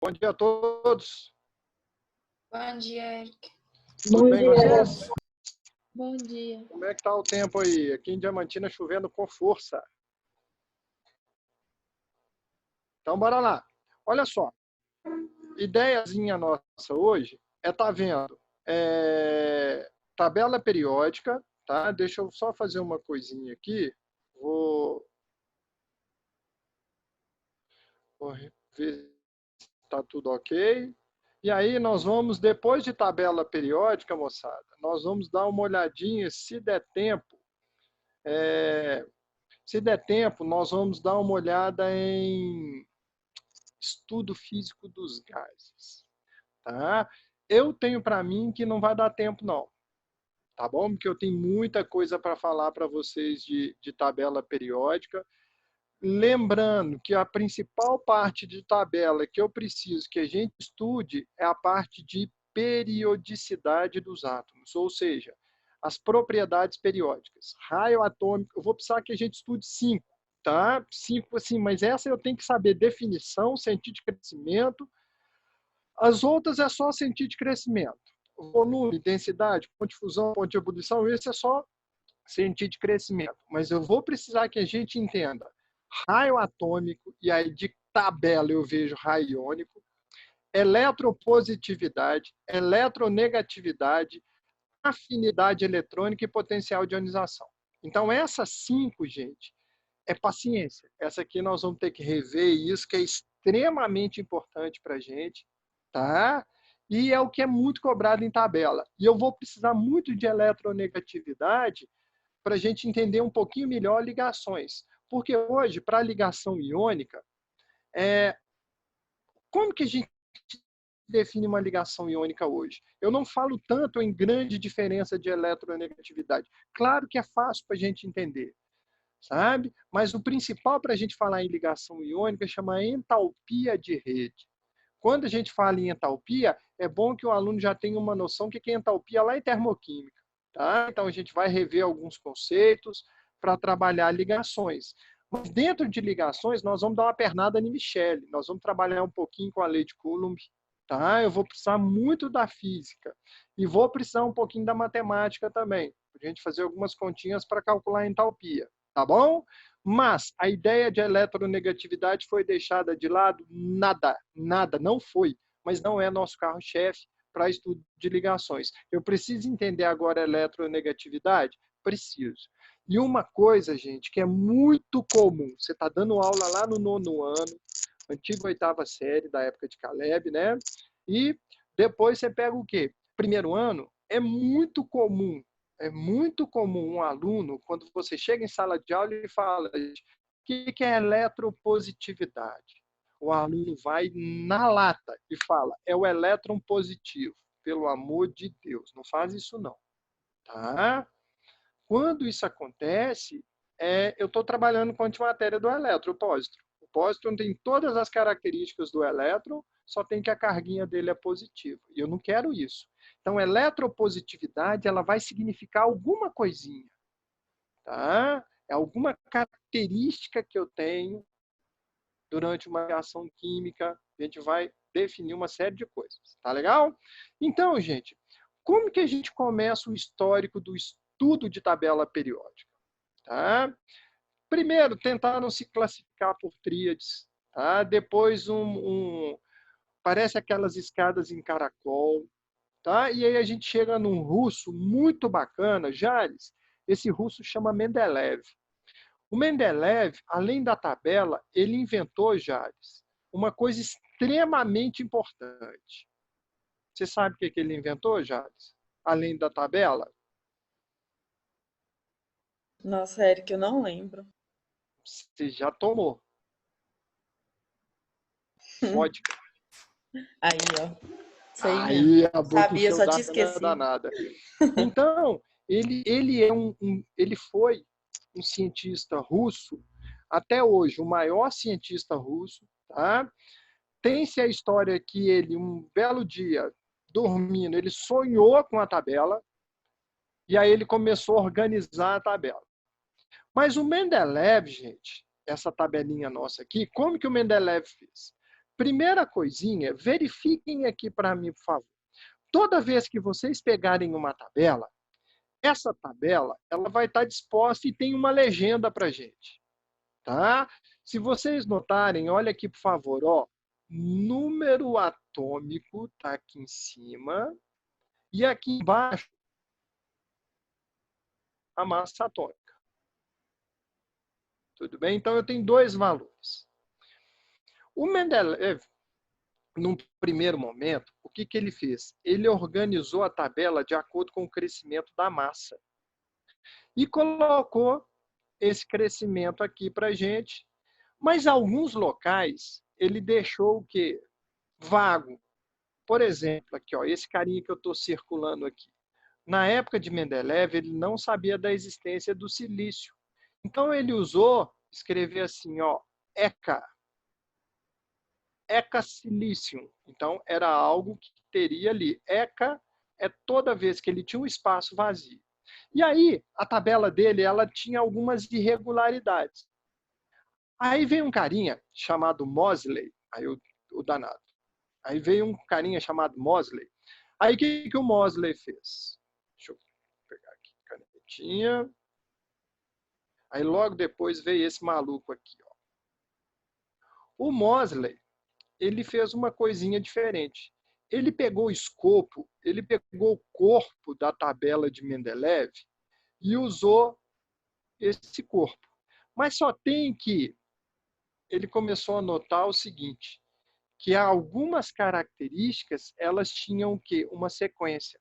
Bom dia a todos. Bom dia, Eric. Tudo bem com vocês? Bom dia. Como é que tá o tempo aí? Aqui em Diamantina chovendo com força. Então, bora lá. Olha só. Ideiazinha nossa hoje é tá vendo tabela periódica, tá? Deixa eu só fazer uma coisinha aqui. Vou ver se tá tudo ok. E aí nós vamos, depois de tabela periódica, moçada, nós vamos dar uma olhadinha, se der tempo, nós vamos dar uma olhada em estudo físico dos gases, tá? Eu tenho para mim que não vai dar tempo não, tá bom? Porque eu tenho muita coisa para falar para vocês de tabela periódica. Lembrando que a principal parte de tabela que eu preciso que a gente estude é a parte de periodicidade dos átomos, ou seja, as propriedades periódicas. Raio atômico, eu vou precisar que a gente estude 5, tá? 5 assim, mas essa eu tenho que saber definição, sentido de crescimento. As outras é só sentido de crescimento. Volume, densidade, ponto de fusão, ponto de ebulição, esse é só sentido de crescimento. Mas eu vou precisar que a gente entenda raio atômico, e aí de tabela eu vejo raio iônico, eletropositividade, eletronegatividade, afinidade eletrônica e potencial de ionização. Então, essas 5, gente, é paciência. Essa aqui nós vamos ter que rever isso, que é extremamente importante para a gente, tá? E é o que é muito cobrado em tabela. E eu vou precisar muito de eletronegatividade para a gente entender um pouquinho melhor ligações. Porque hoje, para a ligação iônica, como que a gente define uma ligação iônica hoje? Eu não falo tanto em grande diferença de eletronegatividade. Claro que é fácil para a gente entender, sabe? Mas o principal para a gente falar em ligação iônica chama entalpia de rede. Quando a gente fala em entalpia, é bom que o aluno já tenha uma noção do que é entalpia lá em termoquímica. Tá? Então, a gente vai rever alguns conceitos para trabalhar ligações. Mas dentro de ligações, nós vamos dar uma pernada em Michele. Nós vamos trabalhar um pouquinho com a lei de Coulomb. Tá? Eu vou precisar muito da física. E vou precisar um pouquinho da matemática também. Para a gente fazer algumas continhas para calcular a entalpia. Tá bom? Mas a ideia de eletronegatividade foi deixada de lado? Nada, não foi. Mas não é nosso carro-chefe para estudo de ligações. Eu preciso entender agora a eletronegatividade? Preciso. E uma coisa, gente, que é muito comum, você está dando aula lá no 9º ano, antiga 8ª série, da época de Caleb, né? E depois você pega o quê? Primeiro ano, é muito comum um aluno, quando você chega em sala de aula e fala o que é eletropositividade? O aluno vai na lata e fala, é o elétron positivo. Pelo amor de Deus, não faz isso não. Tá? Quando isso acontece, eu estou trabalhando com a antimatéria do elétron, o pósitron. O pósitron tem todas as características do elétron, só tem que a carguinha dele é positiva. E eu não quero isso. Então, eletropositividade ela vai significar alguma coisinha. Tá? É alguma característica que eu tenho durante uma reação química. A gente vai definir uma série de coisas. Tá legal? Então, gente, como que a gente começa o histórico do estudo de tabela periódica? Tá? Primeiro, tentaram se classificar por tríades. Tá? Depois, parece aquelas escadas em caracol. Tá? E aí a gente chega num russo muito bacana, Jales. Esse russo chama Mendeleev. O Mendeleev, além da tabela, ele inventou, Jales, uma coisa extremamente importante. Você sabe o que ele inventou, Jales? Além da tabela? Nossa, Eric, eu não lembro. Você já tomou. Vodka. Aí, ó. Sei Aí mesmo. a boca Sabia, encheu só te d'água esqueci. danada. Então, ele foi um cientista russo, até hoje, o maior cientista russo. Tá? Tem-se a história que ele, um belo dia, dormindo, ele sonhou com a tabela, e aí ele começou a organizar a tabela. Mas o Mendeleev, gente, essa tabelinha nossa aqui, como que o Mendeleev fez? primeira coisinha, verifiquem aqui para mim, por favor. Toda vez que vocês pegarem uma tabela, essa tabela ela vai estar disposta e tem uma legenda para a gente. Tá? Se vocês notarem, olha aqui, por favor, ó, número atômico está aqui em cima e aqui embaixo a massa atômica. Tudo bem? Então, eu tenho dois valores. O Mendeleev, num primeiro momento, o que ele fez? Ele organizou a tabela de acordo com o crescimento da massa e colocou esse crescimento aqui para a gente, mas alguns locais ele deixou o quê? Vago. Por exemplo, aqui, ó, esse carinha que eu estou circulando aqui. Na época de Mendeleev, ele não sabia da existência do silício. Então, ele usou, escrever assim, ó, ECA. ECA silicium. Então, era algo que teria ali. ECA é toda vez que ele tinha um espaço vazio. E aí, a tabela dele, ela tinha algumas irregularidades. Aí veio um carinha chamado Moseley, aí o danado. Aí veio um carinha chamado Moseley. Aí o que o Moseley fez? Deixa eu pegar aqui, canetinha. Aí logo depois veio esse maluco aqui, ó. O Moseley, ele fez uma coisinha diferente. Ele pegou o escopo, ele pegou o corpo da tabela de Mendeleev e usou esse corpo. Mas só tem que ele começou a notar o seguinte, que algumas características elas tinham o quê? Uma sequência.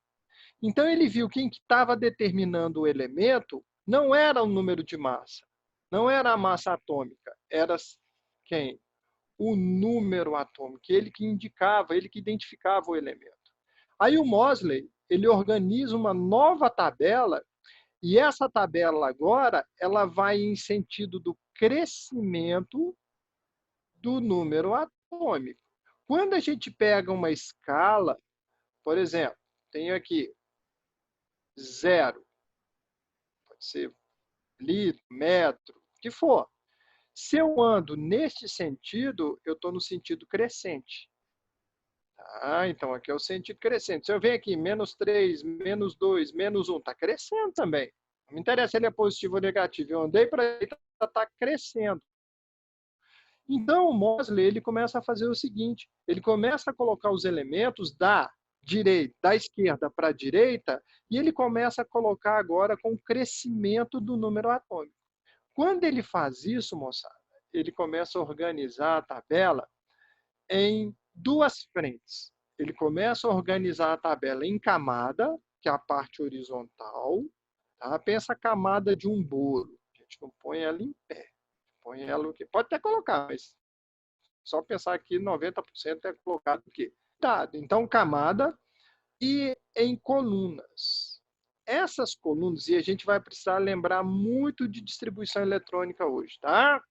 Então ele viu que quem estava determinando o elemento não era o número de massa, não era a massa atômica, era quem? O número atômico, ele que indicava, ele que identificava o elemento. Aí o Moseley, ele organiza uma nova tabela e essa tabela agora, ela vai em sentido do crescimento do número atômico. Quando a gente pega uma escala, por exemplo, tenho aqui 0, pode ser litro, metro, o que for. Se eu ando neste sentido, eu estou no sentido crescente. Tá? Então, aqui é o sentido crescente. Se eu venho aqui, -3, -2, -1, está crescendo também. Não me interessa se ele é positivo ou negativo. Eu andei para ele, está crescendo. Então, o Moseley ele começa a fazer o seguinte, ele começa a colocar os elementos da esquerda para a direita, e ele começa a colocar agora com o crescimento do número atômico. Quando ele faz isso, moçada, ele começa a organizar a tabela em duas frentes. Ele começa a organizar a tabela em camada, que é a parte horizontal. Tá? Pensa a camada de um bolo. A gente não põe ela em pé. Põe ela o quê? Pode até colocar, mas só pensar que 90% é colocado o quê? Dado. Então, camada e em colunas. Essas colunas, e a gente vai precisar lembrar muito de distribuição eletrônica hoje, tá?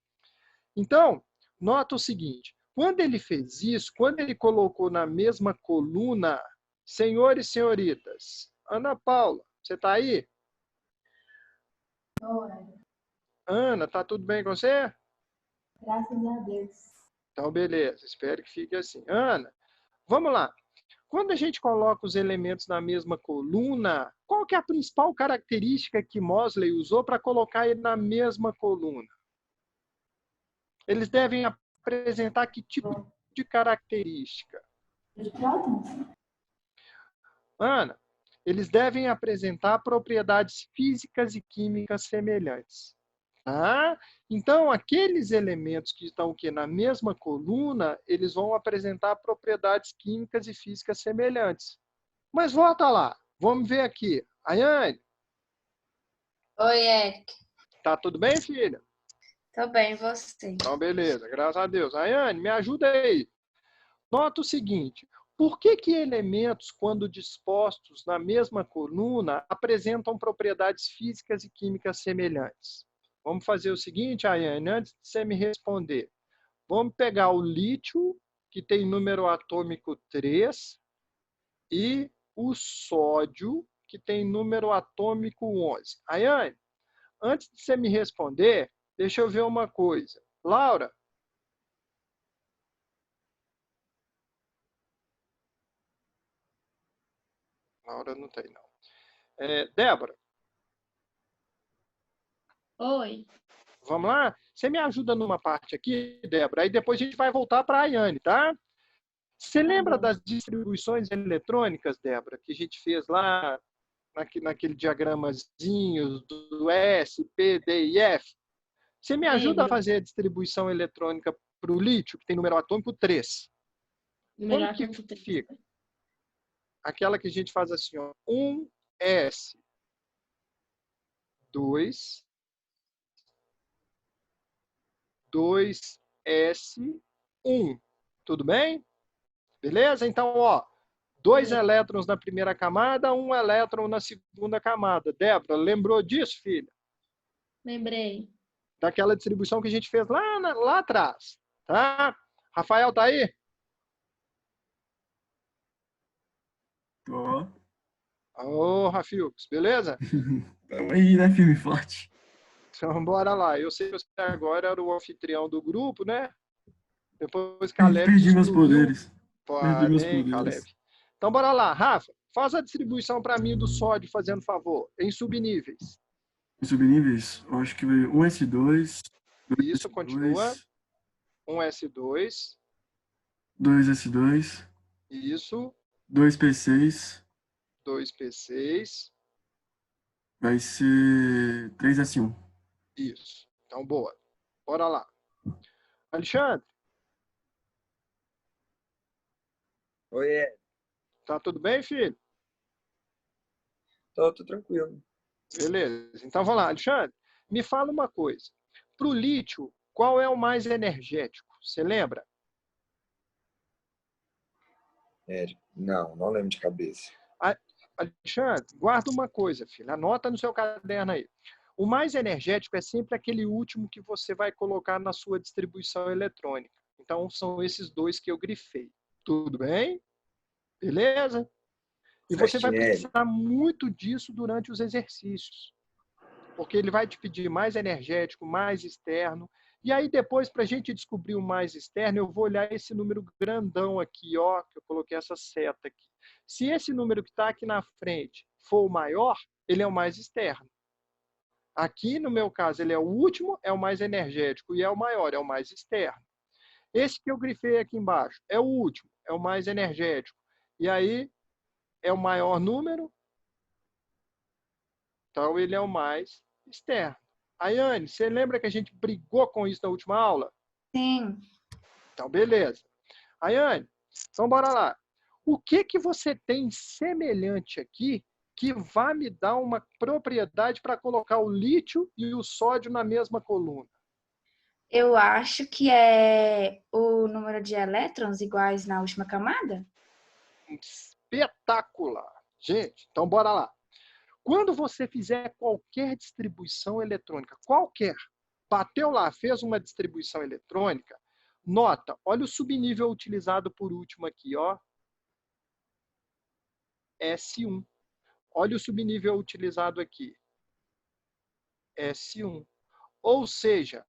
Então, nota o seguinte, quando ele fez isso, quando ele colocou na mesma coluna, senhores e senhoritas, Ana Paula, você está aí? Oi. Ana, tá tudo bem com você? Graças a Deus. Então, beleza, espero que fique assim. Ana, vamos lá. Quando a gente coloca os elementos na mesma coluna, qual que é a principal característica que Moseley usou para colocar ele na mesma coluna? Eles devem apresentar que tipo de característica? De prótons? Ana, eles devem apresentar propriedades físicas e químicas semelhantes. Tá? Então, aqueles elementos que estão aqui na mesma coluna, eles vão apresentar propriedades químicas e físicas semelhantes. Mas volta lá, vamos ver aqui. Ayane. Oi, Eric. Tá tudo bem, filha? Tô bem, e você? Então, beleza, graças a Deus. Ayane, me ajuda aí. Nota o seguinte, por que elementos, quando dispostos na mesma coluna, apresentam propriedades físicas e químicas semelhantes? Vamos fazer o seguinte, Ayane, antes de você me responder. Vamos pegar o lítio, que tem número atômico 3, e o sódio, que tem número atômico 11. Ayane, antes de você me responder, deixa eu ver uma coisa. Laura, Laura não tem, não. Débora, Oi. vamos lá? Você me ajuda numa parte aqui, Débora, aí depois a gente vai voltar para a Ayane, tá? Você lembra bom. das distribuições eletrônicas, Débora, que a gente fez lá naquele diagramazinho do S, P, D e F? Você me ajuda a Lembro. fazer a distribuição eletrônica para o lítio, que tem número atômico 3. Número Como que atômico 3. fica? Aquela que a gente faz assim, ó, 1S, 2, 2S1. Tudo bem? Beleza? Então, ó, 2 Beleza. elétrons na primeira camada, 1 elétron na segunda camada. Débora, lembrou disso, filha? Lembrei. Daquela distribuição que a gente fez lá atrás. Tá? Rafael, tá aí? Tô. Ô, Rafiux, beleza? Tamo aí, né, firme e forte. Então, bora lá. Eu sei que você agora era o anfitrião do grupo, né? Depois Caleb te Perdi meus excluiu. poderes. Perdi meus Parem, Caleb. poderes. Então, bora lá. Rafa, faz a distribuição para mim do sódio, fazendo favor, em subníveis. Os subníveis, eu acho que veio 1S2, Isso, continua. 2S2, 1S2. 2S2, Isso. 2P6, 2P6. vai ser 3S1. Isso. Então, boa. Bora lá. Alexandre, Oi, tá tudo bem, filho? tô tranquilo. Beleza. Então, vamos lá. Alexandre, me fala uma coisa. Para o lítio, qual é o mais energético? Você lembra? Não lembro de cabeça. Alexandre, guarda uma coisa, filho. Anota no seu caderno aí. O mais energético é sempre aquele último que você vai colocar na sua distribuição eletrônica. Então, são esses dois que eu grifei. Tudo bem? Beleza? E você vai Certinho, Érico. precisar muito disso durante os exercícios. Porque ele vai te pedir mais energético, mais externo. E aí, depois, para a gente descobrir o mais externo, eu vou olhar esse número grandão aqui, ó, que eu coloquei essa seta aqui. Se esse número que está aqui na frente for o maior, ele é o mais externo. Aqui, no meu caso, ele é o último, é o mais energético, e é o maior, é o mais externo. Esse que eu grifei aqui embaixo é o último, é o mais energético. E aí, é o maior número, então ele é o mais externo. Ayane, você lembra que a gente brigou com isso na última aula? Sim. Então, beleza. Ayane, então bora lá. O que você tem semelhante aqui que vai me dar uma propriedade para colocar o lítio e o sódio na mesma coluna? Eu acho que é o número de elétrons iguais na última camada. Espetacular. Gente, então bora lá. Quando você fizer qualquer distribuição eletrônica, qualquer, bateu lá, fez uma distribuição eletrônica, nota, olha o subnível utilizado por último aqui, ó. S1. Olha o subnível utilizado aqui. S1. Ou seja,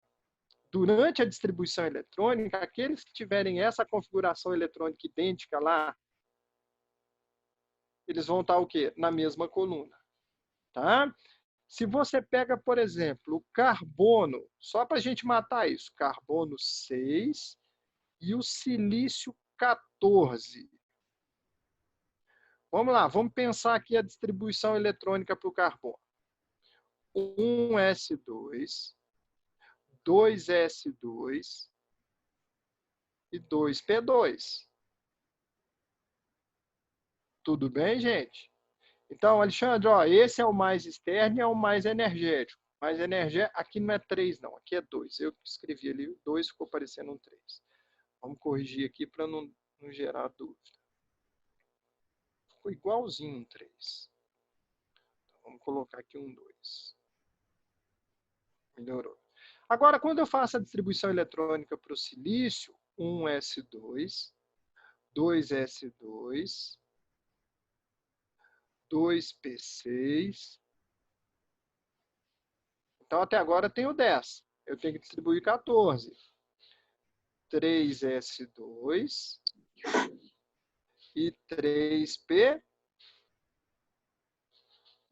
durante a distribuição eletrônica, aqueles que tiverem essa configuração eletrônica idêntica lá, eles vão estar o quê? Na mesma coluna. Tá? Se você pega, por exemplo, o carbono, só para a gente matar isso, carbono 6 e o silício 14. Vamos lá, vamos pensar aqui a distribuição eletrônica para o carbono. 1S2, 2S2 e 2P2. Tudo bem, gente? Então, Alexandre, ó, esse é o mais externo e é o mais energético. Mais energético, aqui não é 3, não, aqui é 2. Eu escrevi ali, 2 ficou parecendo um 3. Vamos corrigir aqui para não gerar dúvida. Ficou igualzinho um 3. Então, vamos colocar aqui um 2. Melhorou. Agora, quando eu faço a distribuição eletrônica para o silício, 1S2, 2S2, 2P6. Então, até agora eu tenho 10. Eu tenho que distribuir 14. 3S2 e 3P2.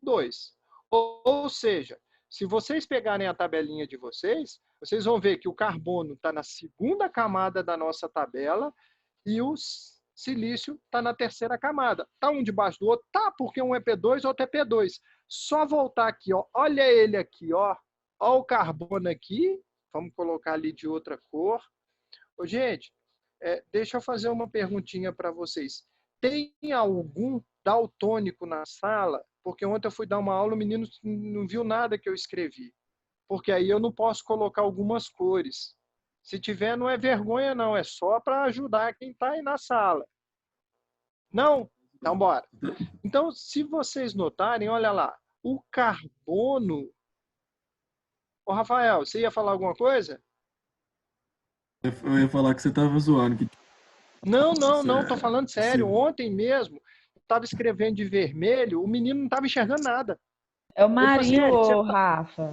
2. Ou seja, se vocês pegarem a tabelinha de vocês, vocês vão ver que o carbono está na segunda camada da nossa tabela e o silício está na terceira camada. Está um debaixo do outro? Tá, porque um é P2, outro é P2. Só voltar aqui, ó. Olha ele aqui, ó. Olha o carbono aqui. Vamos colocar ali de outra cor. Ô, gente, deixa eu fazer uma perguntinha para vocês. Tem algum daltônico na sala? Porque ontem eu fui dar uma aula, o menino não viu nada que eu escrevi. Porque aí eu não posso colocar algumas cores. Se tiver, não é vergonha, não. É só para ajudar quem está aí na sala. Não? Então, bora. Então, se vocês notarem, olha lá. O carbono... Ô, Rafael, você ia falar alguma coisa? Eu ia falar que você tava zoando. Não, tô falando sério. Ontem mesmo, eu estava escrevendo de vermelho, o menino não estava enxergando nada. É o Marinho, Ele falou assim, ô, Rafa.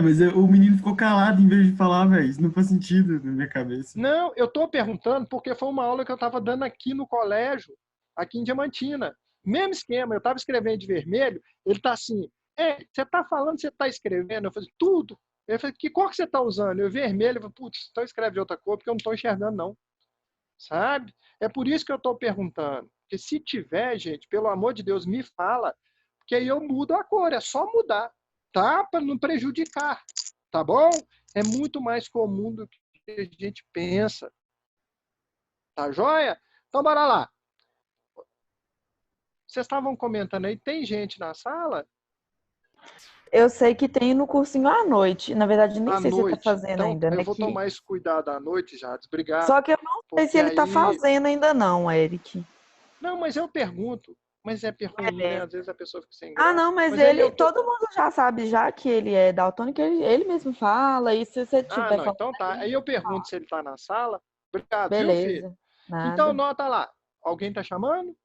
Mas o menino ficou calado em vez de falar, velho. Isso não faz sentido na minha cabeça. Não, eu estou perguntando porque foi uma aula que eu estava dando aqui no colégio, aqui em Diamantina. Mesmo esquema, eu estava escrevendo de vermelho, ele está assim, você está falando, você está escrevendo? Eu falei, tudo. Ele falou, que cor que você está usando? Eu, vermelho. Eu falei, putz, então escreve de outra cor, porque eu não estou enxergando, não. Sabe? É por isso que eu estou perguntando. Porque se tiver, gente, pelo amor de Deus, me fala, porque aí eu mudo a cor, é só mudar, tá? Para não prejudicar, tá bom? É muito mais comum do que a gente pensa. Tá joia? Então, bora lá. Vocês estavam comentando aí, tem gente na sala? Eu sei que tem no cursinho à noite. Na verdade, nem À sei se ele tá noite. fazendo Então, ainda, né? eu vou tomar esse cuidado à noite, Jades. Obrigado. Só que eu não sei se Porque ele tá aí- fazendo ainda não, Eric. Não, mas eu pergunto. Mas é pergunta, né? Beleza. Às vezes a pessoa fica sem graça. Ah, não, mas aí ele, eu tô- todo mundo já sabe já que ele é daltônico, ele mesmo fala, e se você tiver não, falando, então tá. Aí eu pergunto se ele tá na sala. Obrigado, viu, filho? beleza. Nada. Então, nota lá. Alguém tá chamando?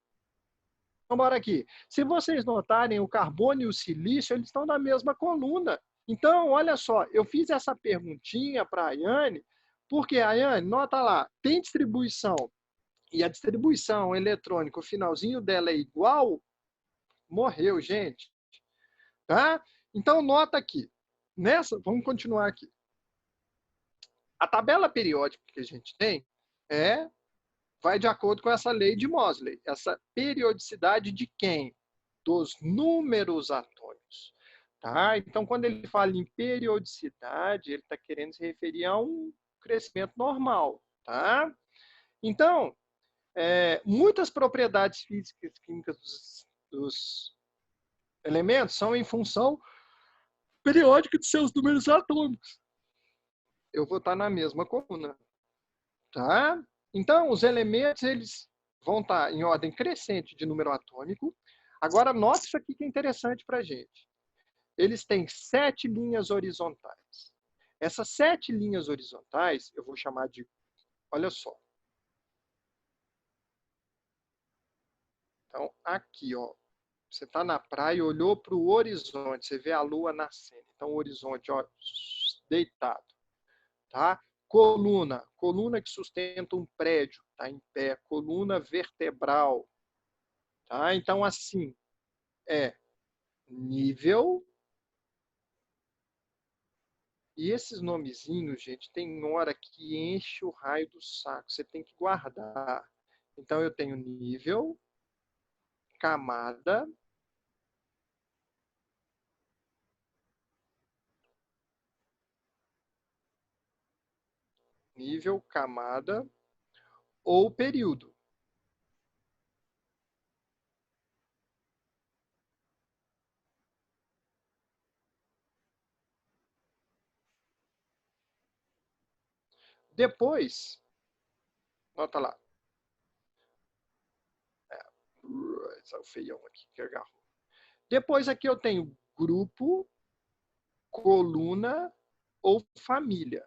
Então, bora aqui. Se vocês notarem, o carbono e o silício, eles estão na mesma coluna. Então, olha só, eu fiz essa perguntinha para a Ayane, porque, Ayane, nota lá, tem distribuição, e a distribuição eletrônica, o finalzinho dela é igual, morreu, gente. Tá? Então, nota aqui. Vamos continuar aqui. A tabela periódica que a gente tem vai de acordo com essa lei de Mosley. Essa periodicidade de quem? Dos números atômicos. Tá? Então, quando ele fala em periodicidade, ele está querendo se referir a um crescimento normal. Tá? Então, muitas propriedades físicas e químicas dos elementos são em função periódica de seus números atômicos. Eu vou estar na mesma coluna. Tá? Então, os elementos eles vão estar em ordem crescente de número atômico. Agora, note isso aqui que é interessante para a gente. Eles têm 7 linhas horizontais. Essas 7 linhas horizontais, eu vou chamar de... Olha só. Então, aqui, ó. Você está na praia, olhou para o horizonte, você vê a lua nascendo. Então, o horizonte, ó, deitado. Tá? Coluna que sustenta um prédio, tá em pé, coluna vertebral, tá? Então assim, nível, e esses nomezinhos, gente, tem hora que enche o raio do saco, você tem que guardar. Então eu tenho nível, camada, ou período. Depois, nota lá. Esse é o feião aqui que agarrou. Depois aqui eu tenho grupo, coluna ou família.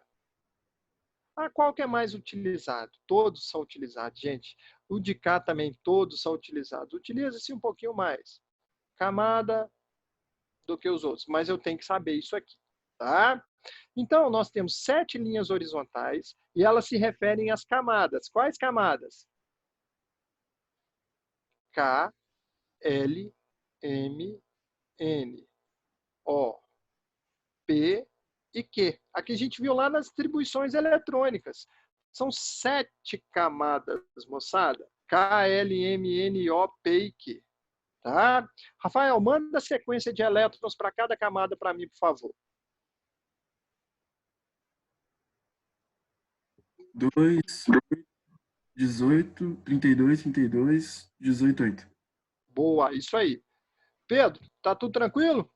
Qual que é mais utilizado? Todos são utilizados, gente. O de cá também, todos são utilizados. Utiliza-se um pouquinho mais. Camada do que os outros, mas eu tenho que saber isso aqui, tá? Então, nós temos 7 linhas horizontais e elas se referem às camadas. Quais camadas? K, L, M, N, O, P e Q. Aqui a gente viu lá nas distribuições eletrônicas. São 7 camadas, moçada. K, L, M, N, O, P e Q. Tá? Rafael, manda a sequência de elétrons para cada camada para mim, por favor. 2, 18, 32, 32, 18, 8. Boa, isso aí. Pedro, tá tudo tranquilo?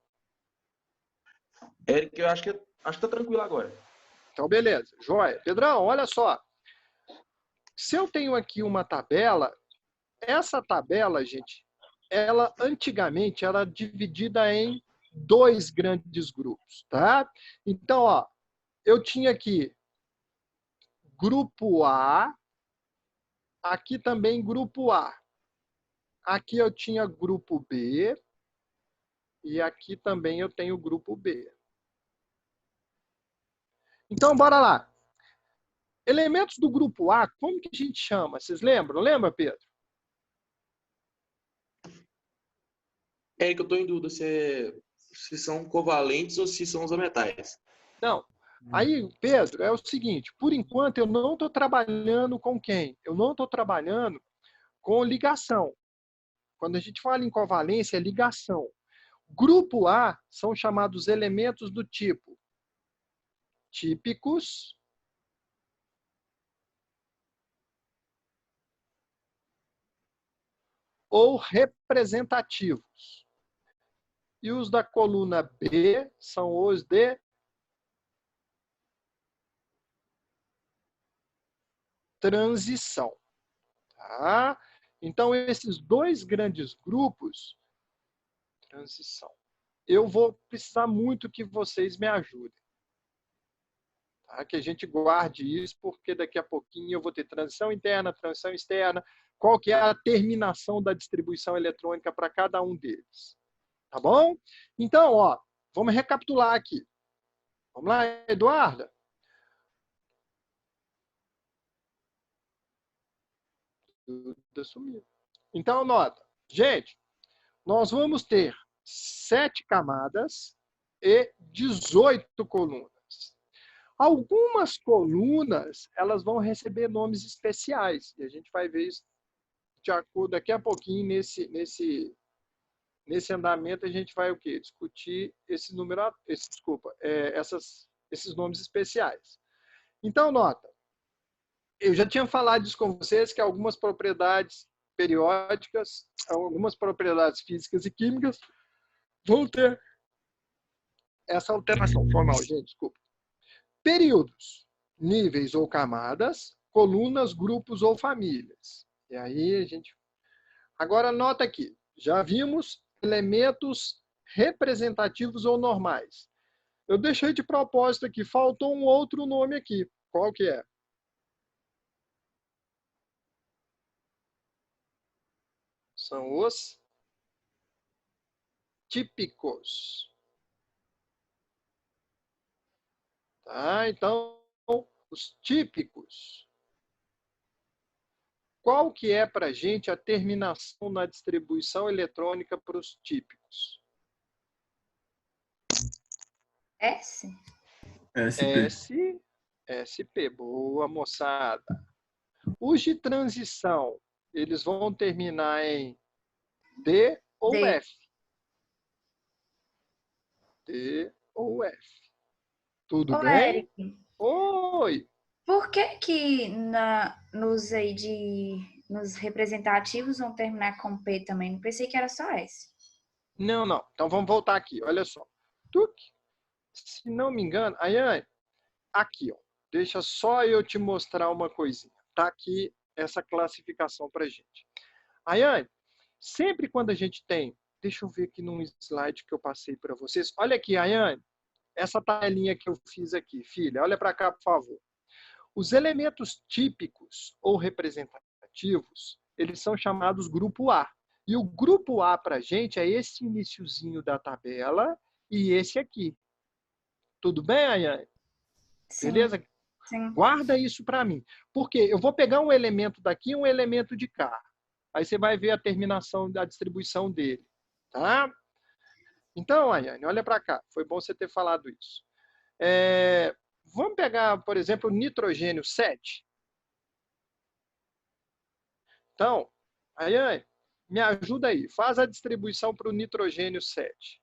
Eric, eu acho que tá tranquilo agora. Então, beleza. Joia. Pedrão, olha só. Se eu tenho aqui uma tabela, essa tabela, gente, ela antigamente era dividida em 2 grandes grupos, tá? Então, ó, eu tinha aqui grupo A, aqui também grupo A. Aqui eu tinha grupo B e aqui também eu tenho grupo B. Então, bora lá. Elementos do grupo A, como que a gente chama? Vocês lembram? Lembra, Pedro? Eric, eu tô em dúvida se são covalentes ou se são isometais. Não. Aí, Pedro, é o seguinte, por enquanto eu não estou trabalhando com quem? Eu não estou trabalhando com ligação. Quando a gente fala em covalência, é ligação. Grupo A são chamados elementos do tipo típicos, ou representativos. E os da coluna B são os de transição. Tá? Então, esses 2 grandes grupos, transição, eu vou precisar muito que vocês me ajudem. Tá? Que a gente guarde isso, porque daqui a pouquinho eu vou ter transição interna, transição externa, qual que é a terminação da distribuição eletrônica para cada um deles. Tá bom? Então, ó, vamos recapitular aqui. Vamos lá, Eduarda? Então, nota. Gente, nós vamos ter 7 camadas e 18 colunas. Algumas colunas, elas vão receber nomes especiais. E a gente vai ver isso de acordo daqui a pouquinho nesse andamento. A gente vai o quê? Discutir esses nomes especiais. Então, nota. Eu já tinha falado isso com vocês, que algumas propriedades periódicas, algumas propriedades físicas e químicas vão ter essa alteração formal, gente, desculpa. Períodos, níveis ou camadas, colunas, grupos ou famílias. E aí a gente... Agora, nota aqui. Já vimos elementos representativos ou normais. Eu deixei de propósito aqui. Faltou um outro nome aqui. Qual que é? São os típicos. Tá? Então, os típicos. Qual que é para a gente a terminação na distribuição eletrônica para os típicos? S? SP. SP. Boa, moçada. Os de transição, eles vão terminar em D ou D. F? D ou F. Tudo Ô, bem? Eric, Oi! por que nos representativos vão terminar com P também? Não pensei que era só S. Não. Então vamos voltar aqui. Olha só. Tuc. Se não me engano, Ayane, aqui, ó. Deixa só eu te mostrar uma coisinha. Tá aqui essa classificação pra gente. Ayane, sempre quando a gente tem... Deixa eu ver aqui num slide que eu passei para vocês. Olha aqui, Ayane. Essa tabelinha que eu fiz aqui, filha. Olha para cá, por favor. Os elementos típicos ou representativos, eles são chamados grupo A. E o grupo A para a gente é esse iniciozinho da tabela e esse aqui. Tudo bem, Ayane? Sim, Beleza? sim. Guarda isso para mim. Porque eu vou pegar um elemento daqui e um elemento de cá. Aí você vai ver a terminação da distribuição dele. Tá? Então, Ayane, olha para cá. Foi bom você ter falado isso. Vamos pegar, por exemplo, o nitrogênio 7. Então, Ayane, me ajuda aí. Faz a distribuição para o nitrogênio 7.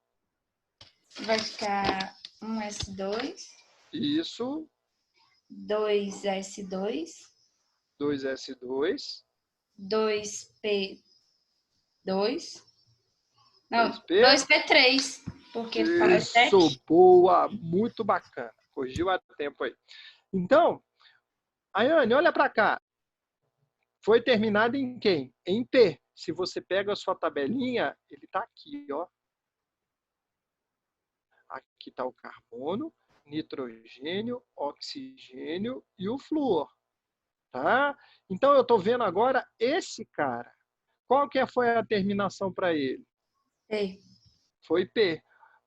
Vai ficar 1s2, Isso, 2s2, 2s2, 2p2, não, 2p. 2p3, porque ele fala 7. Isso, boa, muito bacana. Corrigiu a tempo aí. Então, Ayane, olha para cá. Foi terminado em quem? Em P. Se você pega a sua tabelinha, ele está aqui, ó. Aqui está o carbono, nitrogênio, oxigênio e o flúor. Tá? Então, eu estou vendo agora esse cara. Qual que foi a terminação para ele? P. Foi P.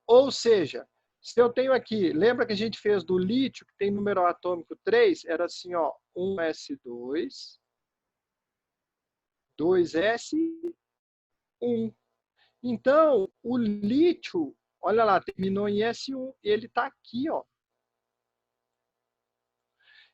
Ou seja, se eu tenho aqui, lembra que a gente fez do lítio, que tem número atômico 3? Era assim, ó, 1s2, 2s1. Então, o lítio, olha lá, terminou em S1, ele está aqui, ó.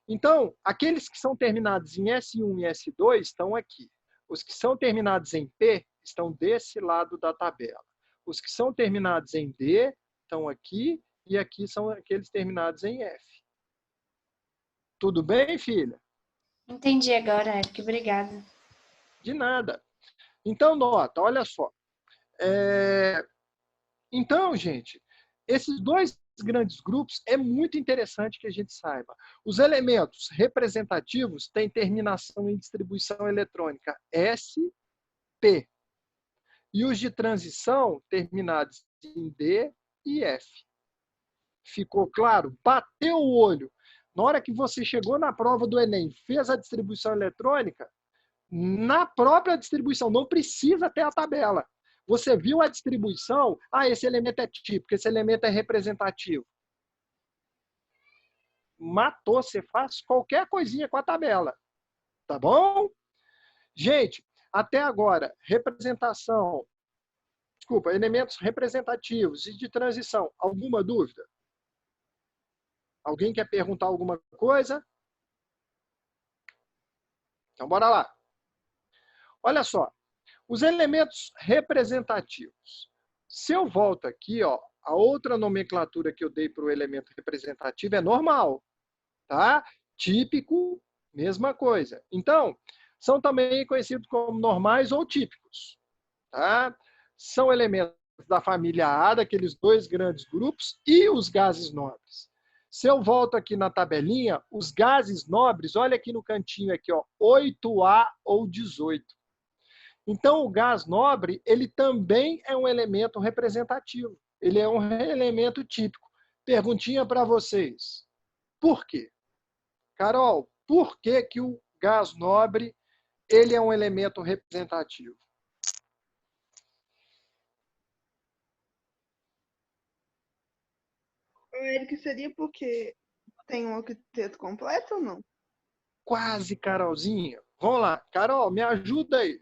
Então, aqueles que são terminados em S1 e S2 estão aqui. Os que são terminados em P estão desse lado da tabela. Os que são terminados em D estão aqui, e aqui são aqueles terminados em F. Tudo bem, filha? Entendi agora, Eric. Obrigada. De nada. Então, nota, olha só. Então, gente, esses dois grandes grupos é muito interessante que a gente saiba. Os elementos representativos têm terminação em distribuição eletrônica S, P. E os de transição terminados em D e F. Ficou claro? Bateu o olho. Na hora que você chegou na prova do Enem, fez a distribuição eletrônica, na própria distribuição, não precisa ter a tabela. Você viu a distribuição, esse elemento é típico, esse elemento é representativo. Matou, você faz qualquer coisinha com a tabela. Tá bom? Gente, até agora, elementos representativos e de transição. Alguma dúvida? Alguém quer perguntar alguma coisa? Então, bora lá. Olha só. Os elementos representativos. Se eu volto aqui, ó, a outra nomenclatura que eu dei para o elemento representativo é normal. Tá? Típico, mesma coisa. Então, são também conhecidos como normais ou típicos. Tá? São elementos da família A, daqueles dois grandes grupos, e os gases nobres. Se eu volto aqui na tabelinha, os gases nobres, olha aqui no cantinho, aqui, ó, 8A ou 18. Então, o gás nobre, ele também é um elemento representativo. Ele é um elemento típico. Perguntinha para vocês. Por quê? Carol, por que que o gás nobre, ele é um elemento representativo? Eric, seria porque tem um octeto completo ou não? Quase, Carolzinha. Vamos lá. Carol, me ajuda aí.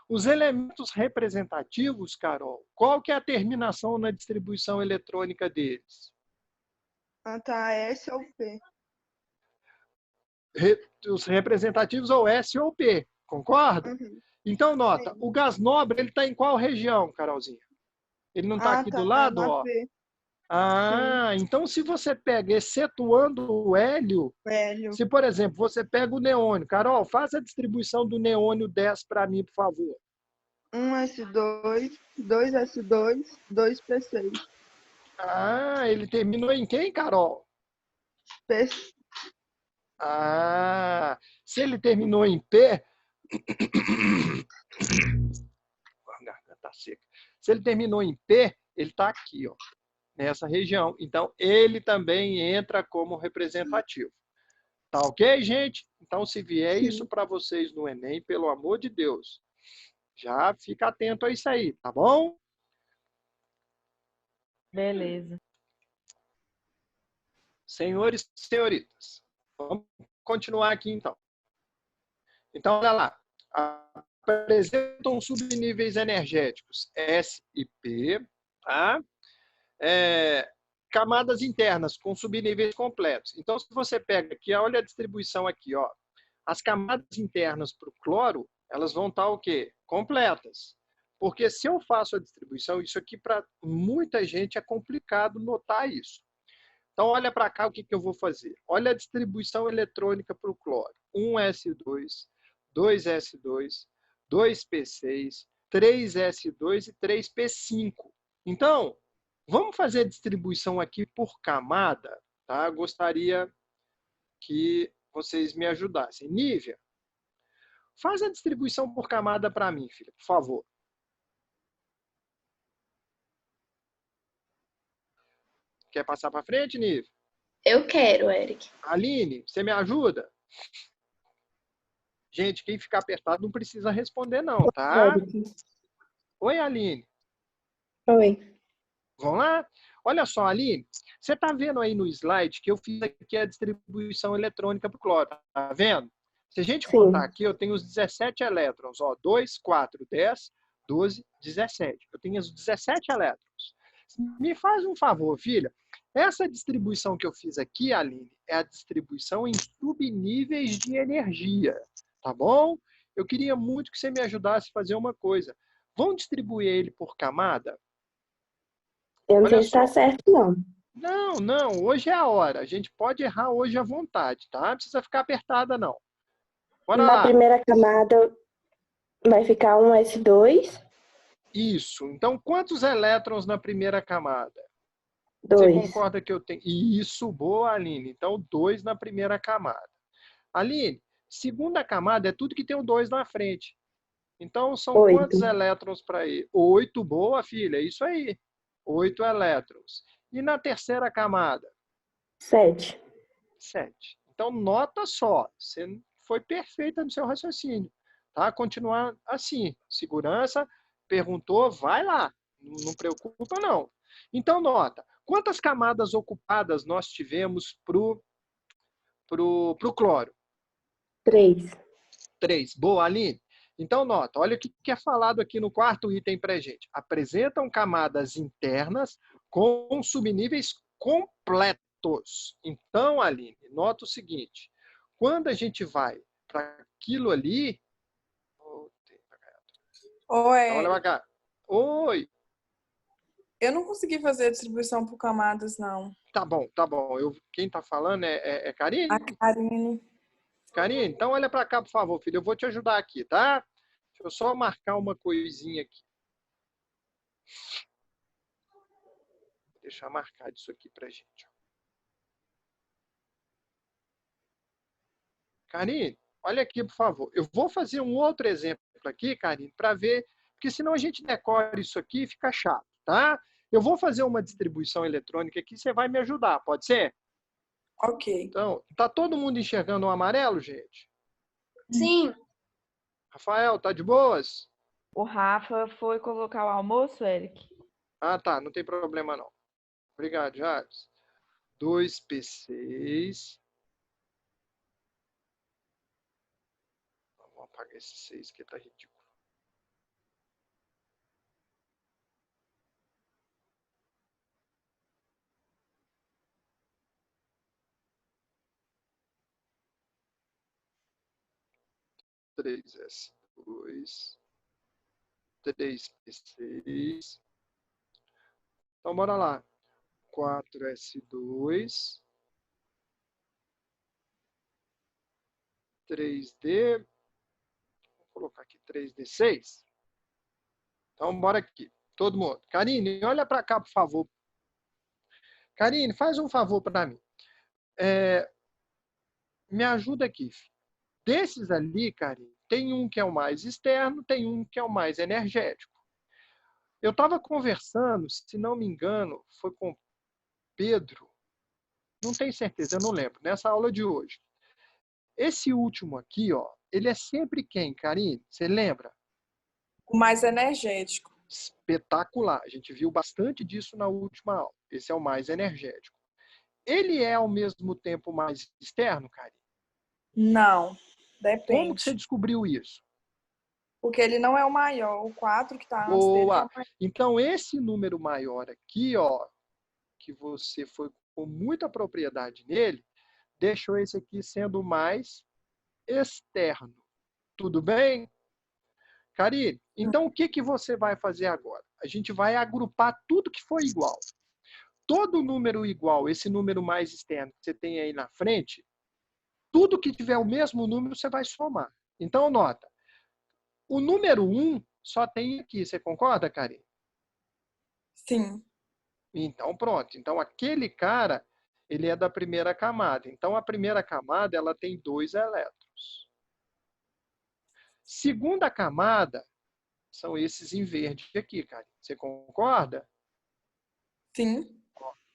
Os elementos representativos, Carol, qual que é a terminação na distribuição eletrônica deles? Ah, tá. S ou P. Os representativos ou S ou P, concorda? Uhum. Então, nota, Sim. o gás nobre, ele está em qual região, Carolzinha? Ele não está aqui do lado, na ó? P. Então se você pega, excetuando o hélio, Hélio. se, por exemplo, você pega o neônio. Carol, faça a distribuição do neônio 10 para mim, por favor. 1s2, 2s2, 2p6. Ele terminou em quem, Carol? P. Se ele terminou em P... A garganta tá seca. Se ele terminou em P, ele está aqui, ó, nessa região. Então, ele também entra como representativo. Tá ok, gente? Então, se vier isso para vocês no Enem, pelo amor de Deus, já fica atento a isso aí, tá bom? Beleza. Senhores e senhoritas, vamos continuar aqui, então. Então, olha lá. A apresentam subníveis energéticos S e P, tá? Camadas internas com subníveis completos. Então, se você pega aqui, olha a distribuição aqui, ó. As camadas internas para o cloro, elas vão estar o quê? Completas. Porque se eu faço a distribuição, isso aqui para muita gente é complicado notar isso. Então, olha para cá o que eu vou fazer. Olha a distribuição eletrônica para o cloro. 1s2, 2s2, 2p6, 3s2 e 3p5. Então, vamos fazer a distribuição aqui por camada, tá? Gostaria que vocês me ajudassem. Nívia, faz a distribuição por camada para mim, filha, por favor. Quer passar para frente, Nívia? Eu quero, Eric. Aline, você me ajuda? Gente, quem ficar apertado não precisa responder não, tá? Oi, Aline. Oi. Vamos lá? Olha só, Aline, você está vendo aí no slide que eu fiz aqui a distribuição eletrônica para o cloro, tá vendo? Se a gente Sim. contar aqui, eu tenho os 17 elétrons, ó, 2, 4, 10, 12, 17. Eu tenho os 17 elétrons. Me faz um favor, filha. Essa distribuição que eu fiz aqui, Aline, é a distribuição em subníveis de energia, tá bom? Eu queria muito que você me ajudasse a fazer uma coisa. Vamos distribuir ele por camada? Eu não Olha sei se tá só. certo, não. Não, hoje é a hora. A gente pode errar hoje à vontade, tá? Não precisa ficar apertada, não. Bora Na lá. primeira camada vai ficar um S2, Isso. Então, quantos elétrons na primeira camada? Você 2. concorda que eu tenho? Isso, boa, Aline. Então, 2 na primeira camada. Aline, segunda camada é tudo que tem o 2 na frente. Então, são 8. quantos elétrons para ir? 8, boa, filha. Isso aí. 8 elétrons. E na terceira camada? 7. 7. Então, nota só. Você foi perfeita no seu raciocínio. Tá? Continuar assim. Segurança, perguntou, vai lá. Não preocupa, não. Então, nota. Quantas camadas ocupadas nós tivemos pro cloro? 3. 3. Boa, Aline. Então, nota. Olha o que é falado aqui no quarto item para gente. Apresentam camadas internas com subníveis completos. Então, Aline, nota o seguinte. Quando a gente vai para aquilo ali... Oi. Olha pra cá. Oi. Eu não consegui fazer a distribuição por camadas, não. Tá bom. Quem tá falando é Karine? A Karine. Karine, então olha para cá, por favor, filho. Eu vou te ajudar aqui, tá? Deixa eu só marcar uma coisinha aqui. Vou deixar marcado isso aqui pra gente. Karine, olha aqui, por favor. Eu vou fazer um outro exemplo aqui, Karine, para ver, porque senão a gente decora isso aqui e fica chato, tá? Eu vou fazer uma distribuição eletrônica aqui, você vai me ajudar, pode ser? Ok. Então, tá todo mundo enxergando o amarelo, gente? Sim. Rafael, tá de boas? O Rafa foi colocar o almoço, Eric? Ah, tá, não tem problema não. Obrigado, Jales. 2p6. Vamos apagar esse 6 que tá ridículo. Três S2, 3P6. Então, bora lá. 4S2, 3D, vou colocar aqui 3D6. Então, bora aqui. Todo mundo. Karine, olha para cá, por favor. Karine, faz um favor para mim. Me ajuda aqui. Desses ali, Karine, tem um que é o mais externo, tem um que é o mais energético. Eu estava conversando, se não me engano, foi com Pedro. Não tenho certeza, eu não lembro. Nessa aula de hoje. Esse último aqui, ó, ele é sempre quem, Karine? Você lembra? O mais energético. Espetacular. A gente viu bastante disso na última aula. Esse é o mais energético. Ele é, ao mesmo tempo, mais externo, Karine? Não. Como que Depende. você descobriu isso? Porque ele não é o maior. O 4 que tá antes dele que é Boa! o maior. Então, esse número maior aqui, ó, que você foi com muita propriedade nele, deixou esse aqui sendo mais externo. Tudo bem? Karine, então o que, que você vai fazer agora? A gente vai agrupar tudo que for igual. Todo número igual, esse número mais externo que você tem aí na frente, tudo que tiver o mesmo número, você vai somar. Então, nota. O número 1 só tem aqui. Você concorda, Karine? Sim. Então, pronto. Então, aquele cara, ele é da primeira camada. Então, a primeira camada, ela tem 2 elétrons. Segunda camada, são esses em verde aqui, Karine. Você concorda? Sim.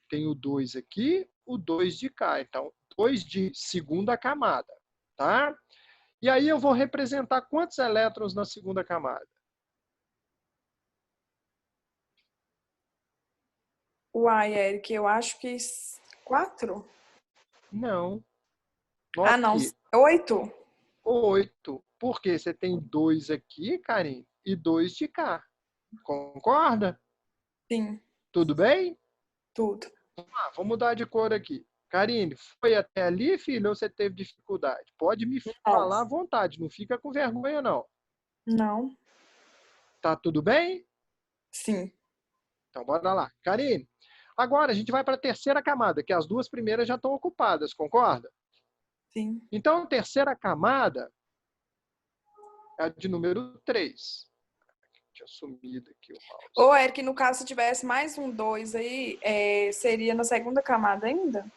Tem o 2 aqui, o 2 de cá. Então, 2 de segunda camada, tá? E aí eu vou representar quantos elétrons na segunda camada? Uai, Eric, eu acho que 4? Não. Ah, não. Aqui, 8? 8. Porque você tem 2 aqui, Karine, e 2 de cá. Concorda? Sim, Tudo bem? tudo. Ah, vamos mudar de cor aqui. Karine, foi até ali, filho, ou você teve dificuldade? Pode me falar à vontade, não fica com vergonha, não. Não. Tá tudo bem? Sim. Então, bora lá. Karine, agora a gente vai para a terceira camada, que as 2 primeiras já estão ocupadas, concorda? Sim. Então, a terceira camada é a de número 3. Tinha sumido aqui o mouse. Ô, Eric, no caso, se tivesse mais um 2 aí, seria na segunda camada ainda?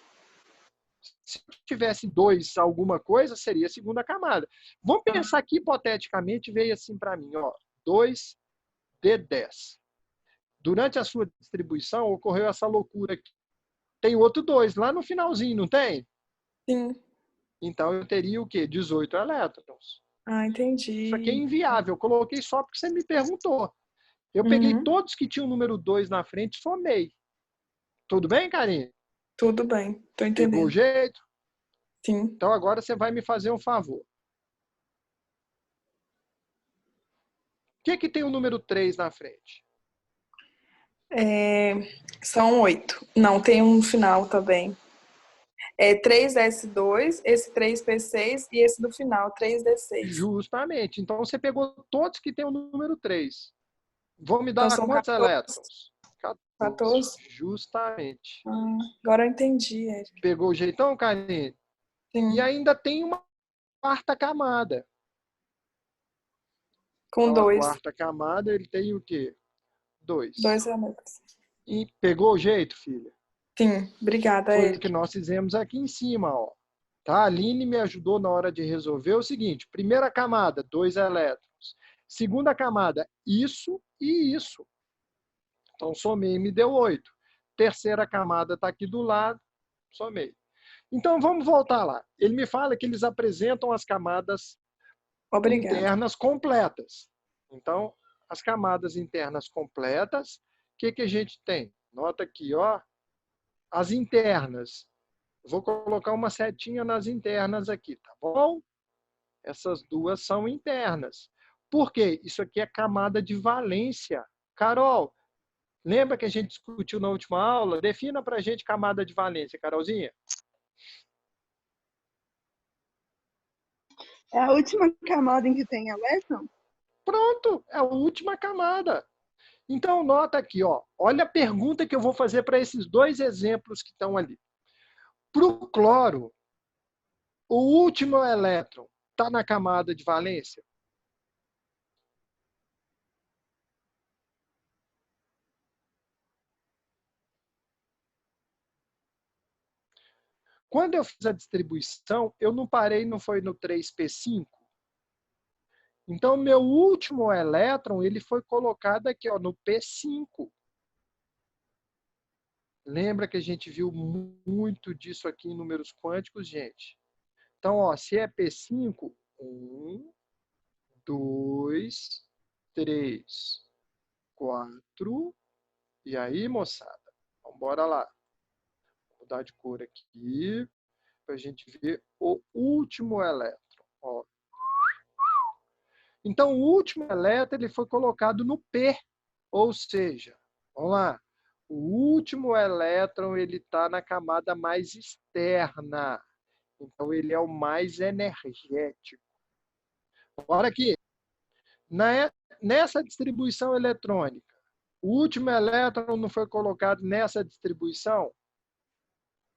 Se tivesse 2 alguma coisa, seria a segunda camada. Vamos pensar aqui, hipoteticamente, veio assim para mim, ó, 2 de 10. Durante a sua distribuição, ocorreu essa loucura aqui. Tem outro 2 lá no finalzinho, não tem? Sim. Então, eu teria o quê? 18 elétrons. Ah, entendi. Isso aqui é inviável. Eu coloquei só porque você me perguntou. Eu peguei Uhum. todos que tinham o número 2 na frente e somei. Tudo bem, Karine? Tudo bem, tô Pegou o entendendo. jeito? Sim. Então, agora você vai me fazer um favor. O que tem o número 3 na frente? São 8. Não, tem um final também. 3S2, esse 3P6 e esse do final, 3D6. Justamente. Então, você pegou todos que tem o número 3. Vão me dar Então, são quantos 14. elétrons? 14? Justamente. Agora eu entendi, Eric. Pegou o jeitão, Karine? Sim. E ainda tem uma quarta camada. Com Então, a 2. quarta camada, ele tem o quê? 2. 2 elétrons. E pegou o jeito, filha? Sim, obrigada, Foi o Eric. que nós fizemos aqui em cima, ó. Tá? A Aline me ajudou na hora de resolver o seguinte. Primeira camada, 2 elétrons. Segunda camada, isso e isso. Então, somei e me deu 8. Terceira camada está aqui do lado, somei. Então, vamos voltar lá. Ele me fala que eles apresentam as camadas Obrigada. internas completas. Então, as camadas internas completas, o que a gente tem? Nota aqui, ó. As internas. Vou colocar uma setinha nas internas aqui, tá bom? Essas 2 são internas. Por quê? Isso aqui é camada de valência. Carol, lembra que a gente discutiu na última aula? Defina para a gente camada de valência, Carolzinha. É a última camada em que tem elétron? Pronto, é a última camada. Então, nota aqui, ó. Olha a pergunta que eu vou fazer para esses 2 exemplos que estão ali. Para o cloro, o último elétron está na camada de valência? Quando eu fiz a distribuição, eu não parei, não foi no 3p5? Então, meu último elétron, ele foi colocado aqui, ó, no P5. Lembra que a gente viu muito disso aqui em números quânticos, gente? Então, ó, se é P5, 1, 2, 3, 4. E aí, moçada? Então, bora lá. Vou mudar de cor aqui para a gente ver o último elétron. Ó. Então, o último elétron ele foi colocado no P, ou seja, vamos lá, o último elétron ele está na camada mais externa. Então, ele é o mais energético. Olha aqui, nessa distribuição eletrônica, o último elétron não foi colocado nessa distribuição?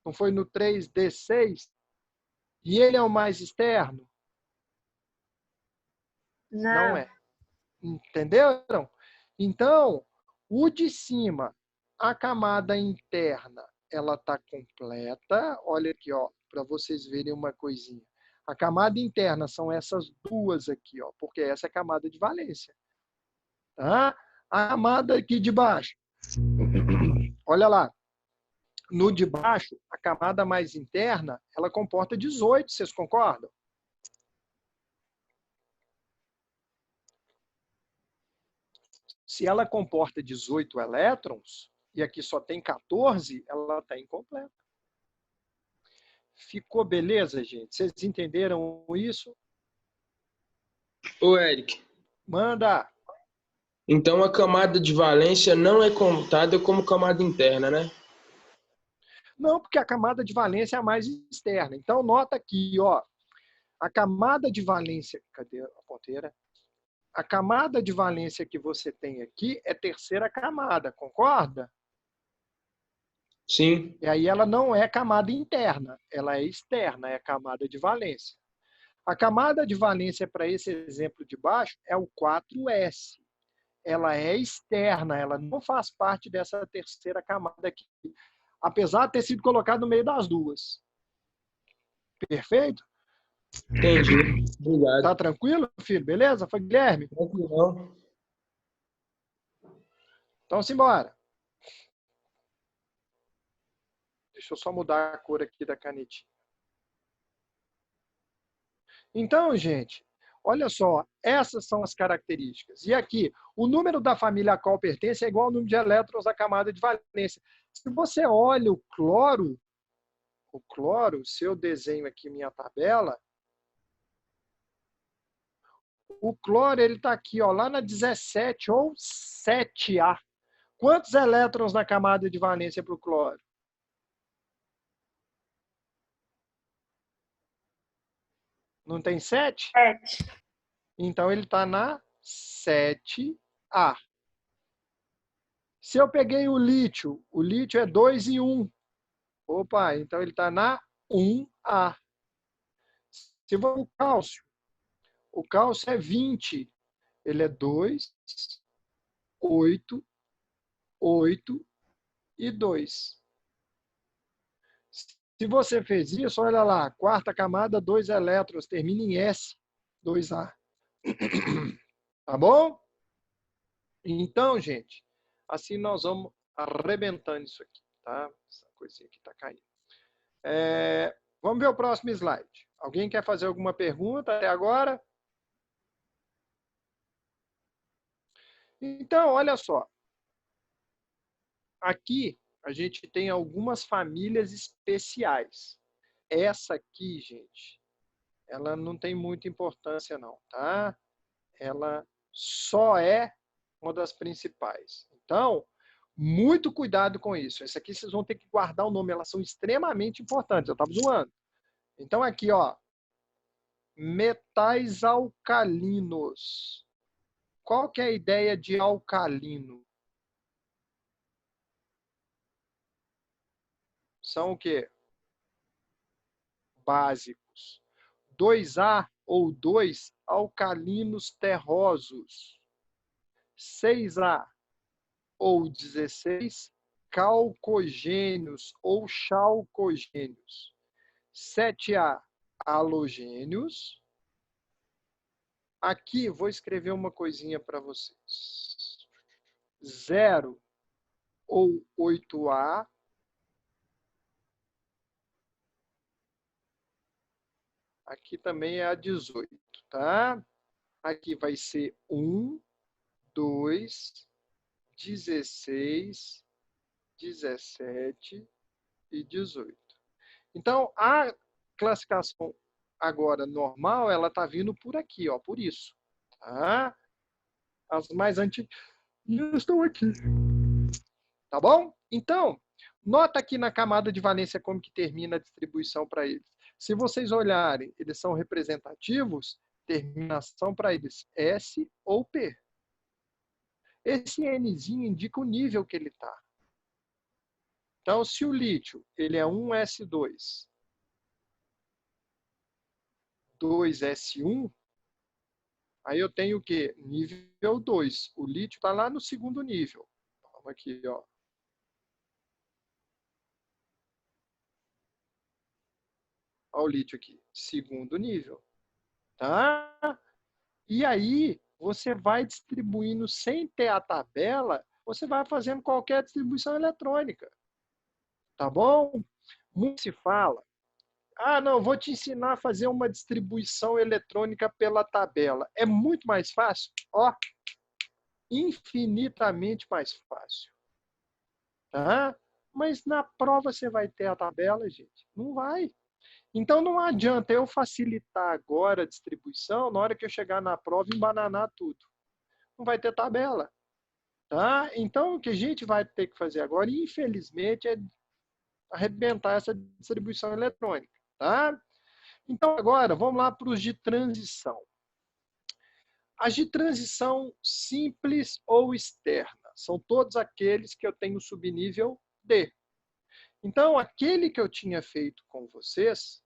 Não foi no 3D6? E ele é o mais externo? Não é. Entenderam? Então, o de cima, a camada interna, ela está completa. Olha aqui, ó, para vocês verem uma coisinha. A camada interna são essas duas aqui, ó, porque essa é a camada de valência. Tá? A camada aqui de baixo. Olha lá. No de baixo, a camada mais interna, ela comporta 18, vocês concordam? Se ela comporta 18 elétrons, e aqui só tem 14, ela está incompleta. Ficou beleza, gente? Vocês entenderam isso? Ô, Eric, Manda! então a camada de valência não é contada como camada interna, né? Não, porque a camada de valência é a mais externa. Então, nota aqui, ó. A camada de valência... Cadê a ponteira? A camada de valência que você tem aqui é terceira camada, concorda? Sim. E aí ela não é camada interna, ela é externa, é camada de valência. A camada de valência para esse exemplo de baixo é o 4S. Ela é externa, ela não faz parte dessa terceira camada aqui, apesar de ter sido colocado no meio das duas. Perfeito? Entendi. Obrigado. Tá tranquilo, filho? Beleza? Foi Guilherme? Tranquilo. Então, simbora. Deixa eu só mudar a cor aqui da canetinha. Então, gente, olha só, essas são as características. E aqui, o número da família a qual pertence é igual ao número de elétrons da camada de valência. Se você olha o cloro, se eu desenho aqui minha tabela, o cloro ele está aqui, ó, lá na 17 ou 7A. Quantos elétrons na camada de valência para o cloro? Não tem 7? 7. Então, ele está na 7A. Se eu peguei o lítio é 2 e 1. Opa, então ele está na 1A. Se for o cálcio é 20. Ele é 2, 8, 8 e 2. Se você fez isso, olha lá, quarta camada, 2 elétrons, termina em S, 2A. Tá bom? Então, gente, assim nós vamos arrebentando isso aqui, tá? Essa coisinha aqui tá caindo. Vamos ver o próximo slide. Alguém quer fazer alguma pergunta até agora? Então, olha só. Aqui, a gente tem algumas famílias especiais. Essa aqui, gente, ela não tem muita importância não, tá? Ela só é uma das principais. Então, muito cuidado com isso. Essa aqui vocês vão ter que guardar o nome, elas são extremamente importantes. Eu estava zoando. Então, aqui, ó, metais alcalinos. Qual que é a ideia de alcalino? São o quê? Básicos. 2A ou 2 alcalinos terrosos. 6A ou 16 calcogênios ou chalcogênios. 7A halogênios. Aqui vou escrever uma coisinha para vocês. 0 ou 8A. Aqui também é a 18, tá? Aqui vai ser 1, 2, 16, 17 e 18. Então, a classificação agora normal, ela está vindo por aqui, ó, por isso. Tá? As mais antigas estão aqui. Tá bom? Então, nota aqui na camada de valência como que termina a distribuição para eles. Se vocês olharem, eles são representativos, terminação para eles S ou P. Esse Nzinho indica o nível que ele está. Então, se o lítio ele é 1S2, 2S1, aí eu tenho o quê? Nível 2. O lítio está lá no segundo nível. Vamos aqui, ó. Olha o lítio aqui. Segundo nível. Tá? E aí, você vai distribuindo sem ter a tabela, você vai fazendo qualquer distribuição eletrônica. Tá bom? Muito se fala. Ah, não, vou te ensinar a fazer uma distribuição eletrônica pela tabela. É muito mais fácil? Ó, infinitamente mais fácil. Tá? Mas na prova você vai ter a tabela, gente? Não vai. Então não adianta eu facilitar agora a distribuição, na hora que eu chegar na prova, embananar tudo. Não vai ter tabela. Tá? Então o que a gente vai ter que fazer agora, infelizmente, é arrebentar essa distribuição eletrônica. Tá? Então agora vamos lá para os de transição. As de transição simples ou externa são todos aqueles que eu tenho subnível D. Então aquele que eu tinha feito com vocês,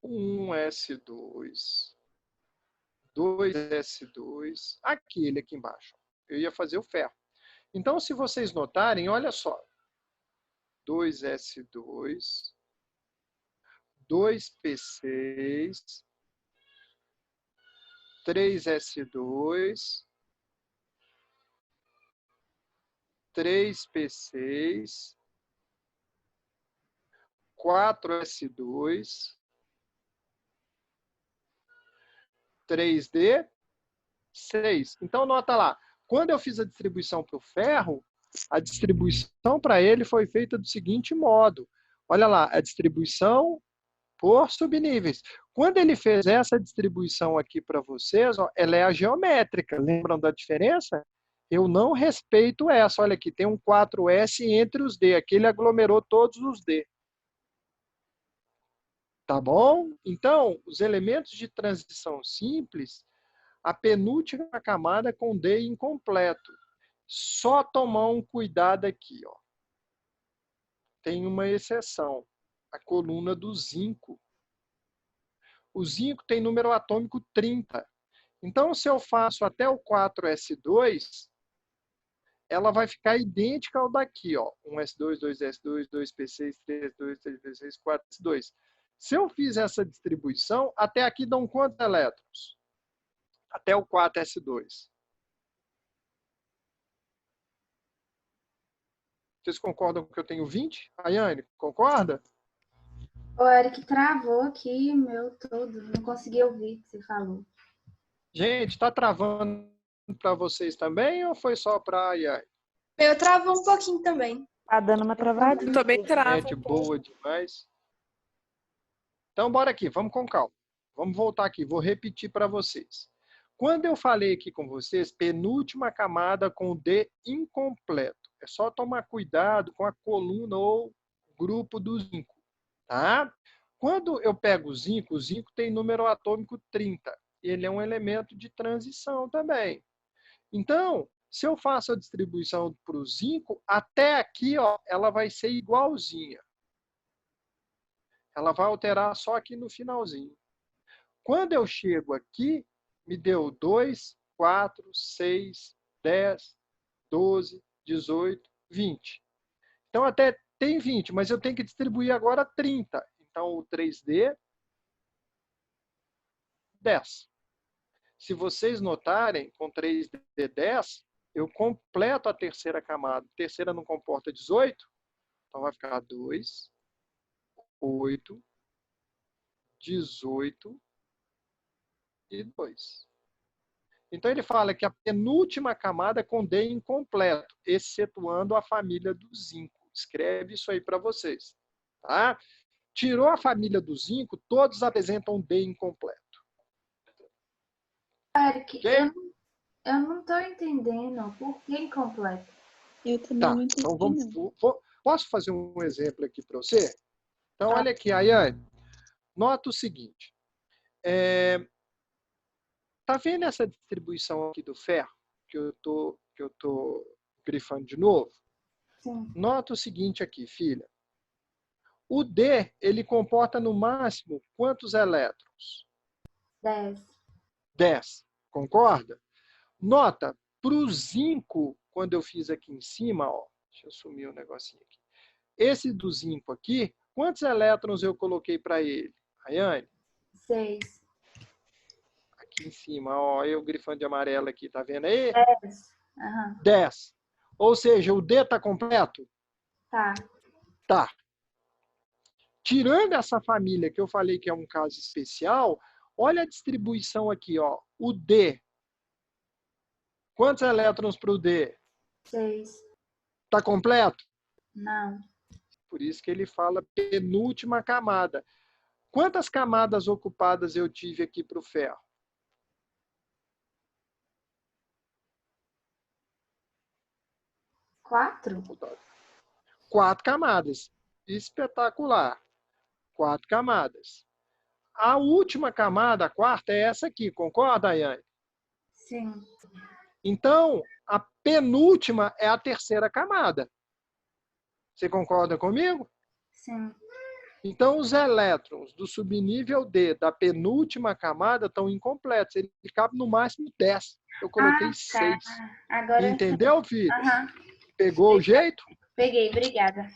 um S2, 2S2, aquele aqui embaixo. Eu ia fazer o ferro. Então, se vocês notarem, olha só. 2S2, 2P6, 3S2, 3P6, 4S2, 3D, 6. Então, nota lá. Quando eu fiz a distribuição para o ferro, a distribuição para ele foi feita do seguinte modo. Olha lá, a distribuição por subníveis. Quando ele fez essa distribuição aqui para vocês, ó, ela é a geométrica. Lembram da diferença? Eu não respeito essa. Olha aqui, tem um 4S entre os D. Aqui ele aglomerou todos os D. Tá bom? Então, os elementos de transição simples, a penúltima camada com D incompleto. Só tomar um cuidado aqui, ó. Tem uma exceção, a coluna do zinco. O zinco tem número atômico 30. Então, se eu faço até o 4S2, ela vai ficar idêntica ao daqui, ó. 1S2, 2S2, 2P6, 3S2, 3P6, 4S2. Se eu fiz essa distribuição, até aqui dão quantos elétrons? Até o 4S2. Vocês concordam que eu tenho 20? Ayane, concorda? O Eric travou aqui, meu todo. Não consegui ouvir o que você falou. Gente, está travando para vocês também ou foi só para a Ayane? Meu travou um pouquinho também. Tá dando uma travadinha. Tô bem trava. Gente, boa demais. Então, bora aqui, vamos com calma. Vamos voltar aqui, vou repetir para vocês. Quando eu falei aqui com vocês, penúltima camada com D incompleto. É só tomar cuidado com a coluna ou grupo do zinco. Tá? Quando eu pego o zinco tem número atômico 30. Ele é um elemento de transição também. Então, se eu faço a distribuição para o zinco, até aqui, ó, ela vai ser igualzinha. Ela vai alterar só aqui no finalzinho. Quando eu chego aqui, me deu 2, 4, 6, 10, 12, 18, 20. Então, até tem 20, mas eu tenho que distribuir agora 30. Então, o 3D, 10. Se vocês notarem, com 3D 10, eu completo a terceira camada. A terceira não comporta 18, então vai ficar 2, 8, 18 e 2. Então, ele fala que a penúltima camada é com D incompleto, excetuando a família do zinco. Escreve isso aí para vocês. Tá? Tirou a família do zinco, todos apresentam D incompleto. Eric, Ok? eu não tô entendendo por que incompleto. Eu também Tá, não entendi, então não. posso fazer um exemplo aqui para você? Então, Tá. olha aqui, Ayane. Nota o seguinte. Tá vendo essa distribuição aqui do ferro que eu tô grifando de novo? Sim. Nota o seguinte aqui, filha. O D, ele comporta no máximo quantos elétrons? 10. 10. Concorda? Nota, para o zinco, quando eu fiz aqui em cima, ó, deixa eu sumir um negocinho aqui. Esse do zinco aqui, quantos elétrons eu coloquei para ele? Ayane? 6. Aqui em cima, ó, eu grifando de amarelo aqui, tá vendo aí? 10. Aham. 10. Ou seja, o D está completo? Tá. Tá. Tirando essa família que eu falei que é um caso especial, olha a distribuição aqui, ó. O D. Quantos elétrons para o D? 6. Está completo? Não. Por isso que ele fala penúltima camada. Quantas camadas ocupadas eu tive aqui para o ferro? 4? 4 camadas. Espetacular. 4 camadas. A última camada, a quarta, é essa aqui. Concorda, Ayane? Sim. Então, a penúltima é a terceira camada. Você concorda comigo? Sim. Então, os elétrons do subnível D da penúltima camada estão incompletos. Ele cabe no máximo 10. Eu coloquei 6. Agora Entendeu, filho? Aham. Pegou o jeito? Peguei, obrigada.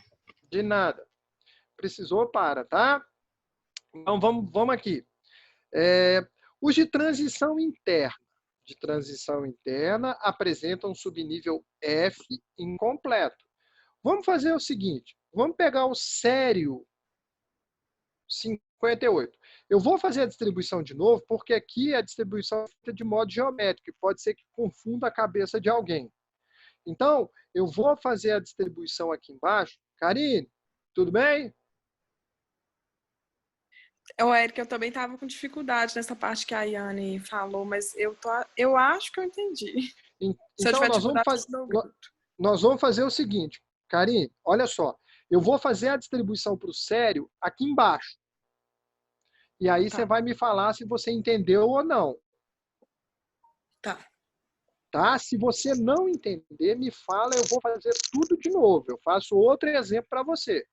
De nada. Precisou, para, tá? Então, vamos aqui. Os de transição interna apresentam subnível F incompleto. Vamos fazer o seguinte. Vamos pegar o sério 58. Eu vou fazer a distribuição de novo, porque aqui a distribuição é feita de modo geométrico, e pode ser que confunda a cabeça de alguém. Então, eu vou fazer a distribuição aqui embaixo. Karine, tudo bem? Eric, eu também estava com dificuldade nessa parte que a Ayane falou, mas eu acho que eu entendi. Se eu Então, tiver dificuldade, nós vamos fazer o seguinte. Karine, olha só. Eu vou fazer a distribuição para o sério aqui embaixo. E aí você vai me falar se você entendeu ou não. Tá? Se você não entender, me fala, eu vou fazer tudo de novo. Eu faço outro exemplo para você.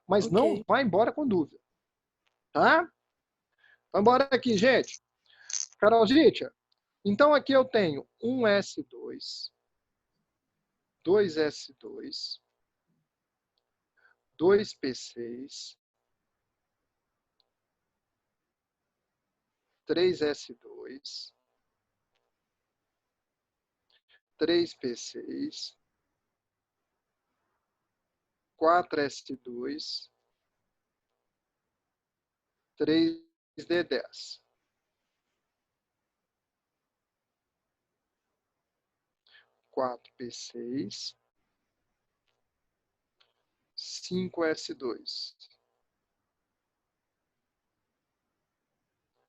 Mas não vai embora com dúvida. Tá? Vamos embora aqui, gente. Carolzita, então aqui eu tenho um S2, 2S2, 2P6, 3S2, 3P6, 4S2, 3D10. Quatro P6, 5S2,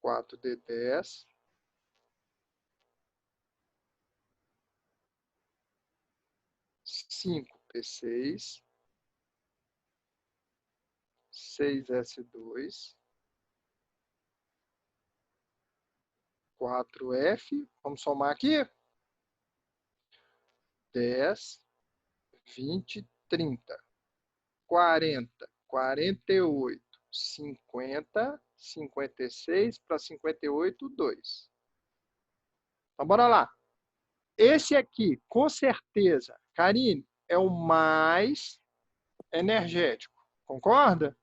4D10, 5P6, 6S2, 4F, vamos somar aqui, 10, 20, 30, 40, 48, 50, 56 para 58, 2. Então, bora lá. Esse aqui, com certeza, Karine, é o mais energético. Concorda?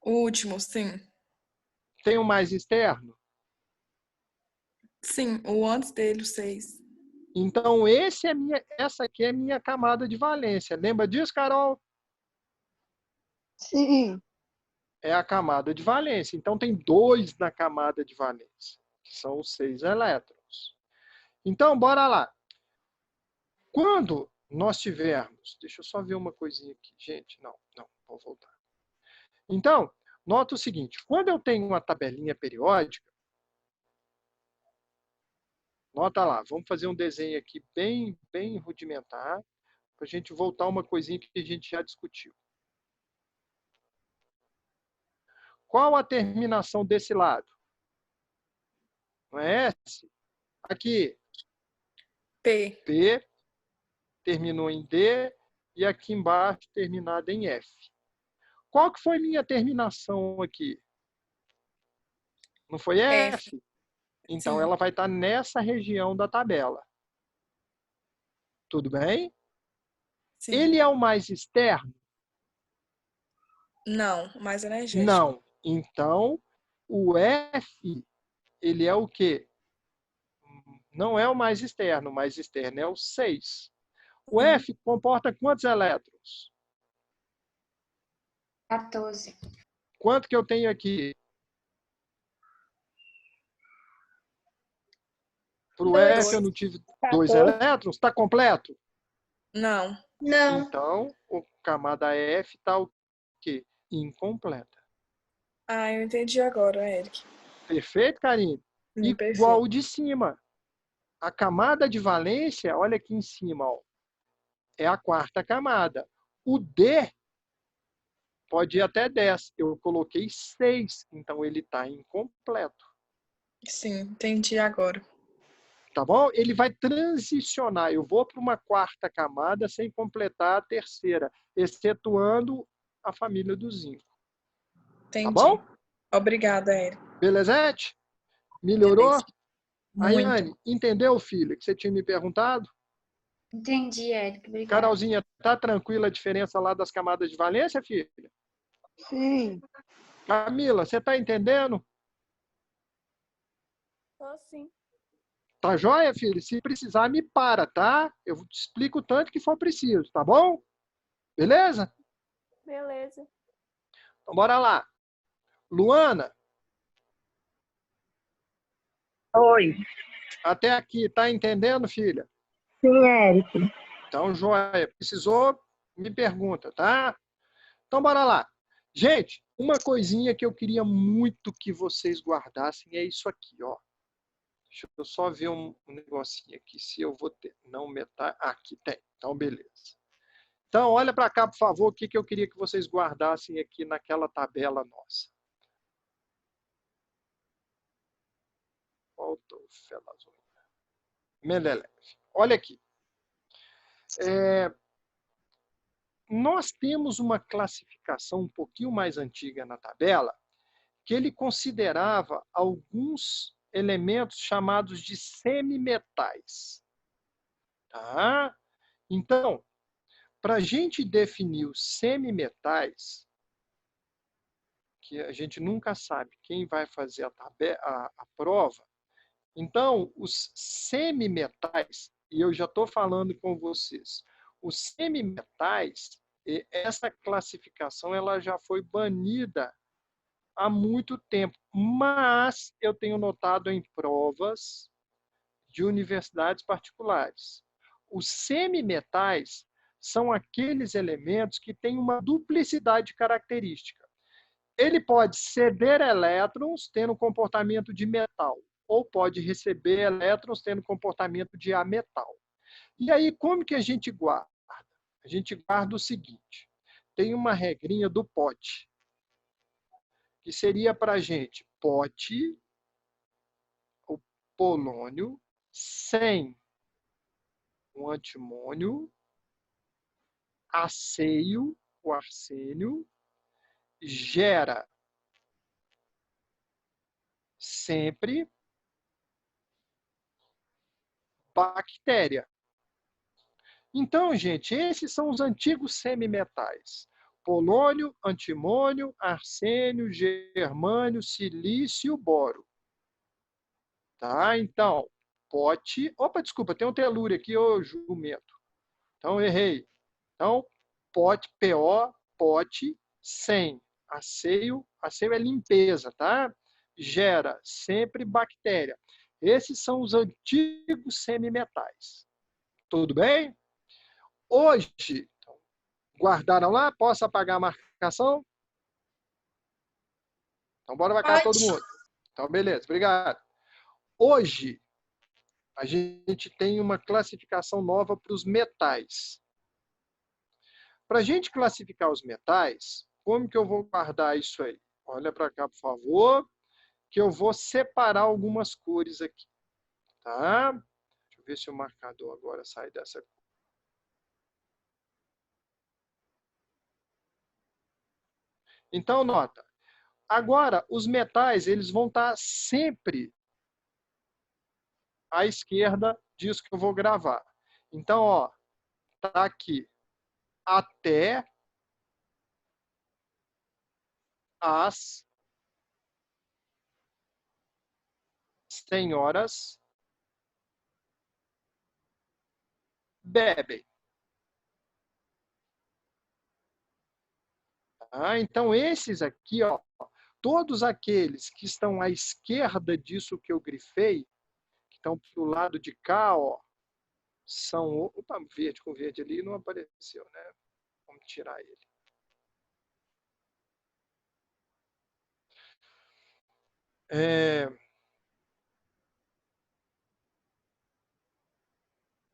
O último, sim. Tem o mais externo? Sim, o antes dele, o 6. Então, essa aqui é a minha camada de valência. Lembra disso, Carol? Sim. É a camada de valência. Então, tem 2 na camada de valência, que são os 6 elétrons. Então, bora lá. Quando nós tivermos... Deixa eu só ver uma coisinha aqui. Gente, não, vou voltar. Então, Nota o seguinte, quando eu tenho uma tabelinha periódica, nota lá, vamos fazer um desenho aqui bem rudimentar, para a gente voltar a uma coisinha que a gente já discutiu. Qual a terminação desse lado? Não é S? Aqui. P. P, terminou em D, e aqui embaixo terminada em F. Qual que foi minha terminação aqui? Não foi F? Então, Sim. ela vai estar nessa região da tabela. Tudo bem? Sim. Ele é o mais externo? Não, mais energético. Não. Então, o F, ele é o quê? Não é o mais externo é o 6. O F comporta quantos elétrons? 14. Quanto que eu tenho aqui? Para o F eu não tive 2 elétrons? Está completo? Não. Não. Então, a camada F está o quê? Incompleta. Ah, eu entendi agora, Eric. Perfeito, Karine? Igual o de cima. A camada de valência, olha aqui em cima, ó, é a 4ª camada. O D pode ir até 10. Eu coloquei 6, então ele está incompleto. Sim, entendi agora. Tá bom? Ele vai transicionar. Eu vou para uma 4ª camada sem completar a 3ª, excetuando a família do zinco. Entendi. Tá bom? Obrigada, Eric. Belezete? Melhorou? Muito. Ayane, entendeu, filha, que você tinha me perguntado? Entendi, Eric. Obrigada. Carolzinha, tá tranquila a diferença lá das camadas de valência, filha? Sim. Camila, você tá entendendo? Tô sim. Tá joia, filho? Se precisar, me para, tá? Eu te explico o tanto que for preciso, tá bom? Beleza? Beleza. Então, bora lá. Luana, Oi. até aqui, tá entendendo, filha? Sim, Eric. Então, joia. Precisou, me pergunta, tá? Então, bora lá. Gente, uma coisinha que eu queria muito que vocês guardassem é isso aqui, ó. Deixa eu só ver um negocinho aqui, se eu vou ter. Não metade. Aqui tem. Então, beleza. Então, olha para cá, por favor, o que eu queria que vocês guardassem aqui naquela tabela nossa. Faltou felazonha. Mendeleev. Olha aqui. Nós temos uma classificação um pouquinho mais antiga na tabela, que ele considerava alguns elementos chamados de semimetais. Tá? Então, para a gente definir os semimetais, que a gente nunca sabe quem vai fazer a prova, então, os semimetais, e eu já estou falando com vocês, os semimetais, essa classificação ela já foi banida há muito tempo, mas eu tenho notado em provas de universidades particulares. Os semimetais são aqueles elementos que têm uma duplicidade característica. Ele pode ceder elétrons tendo comportamento de metal, ou pode receber elétrons tendo comportamento de ametal. E aí, como que a gente guarda? A gente guarda o seguinte, tem uma regrinha do pote, que seria para a gente pote, o polônio, sem o antimônio, aceio, o arsênio, gera sempre bactéria. Então, gente, esses são os antigos semimetais. Polônio, antimônio, arsênio, germânio, silício, boro. Tá? Então, pote... Opa, desculpa, tem um telúrio aqui, ô jumento. Então, errei. Então, pote, PO, pote, sem aceio. Aceio é limpeza, tá? Gera sempre bactéria. Esses são os antigos semimetais. Tudo bem? Hoje, guardaram lá? Posso apagar a marcação? Então, bora para cá todo Pode. mundo. Então, beleza, obrigado. Hoje, a gente tem uma classificação nova para os metais. Para a gente classificar os metais, como que eu vou guardar isso aí? Olha para cá, por favor, que eu vou separar algumas cores aqui. Tá? Deixa eu ver se o marcador agora sai dessa cor. Então, nota. Agora, os metais, eles vão estar sempre à esquerda disso que eu vou gravar. Então, ó, tá aqui. Até as senhoras bebem. Tá? Então, esses aqui, ó, todos aqueles que estão à esquerda disso que eu grifei, que estão para o lado de cá, ó, são... Opa, verde com verde ali não apareceu, né? Vamos tirar ele.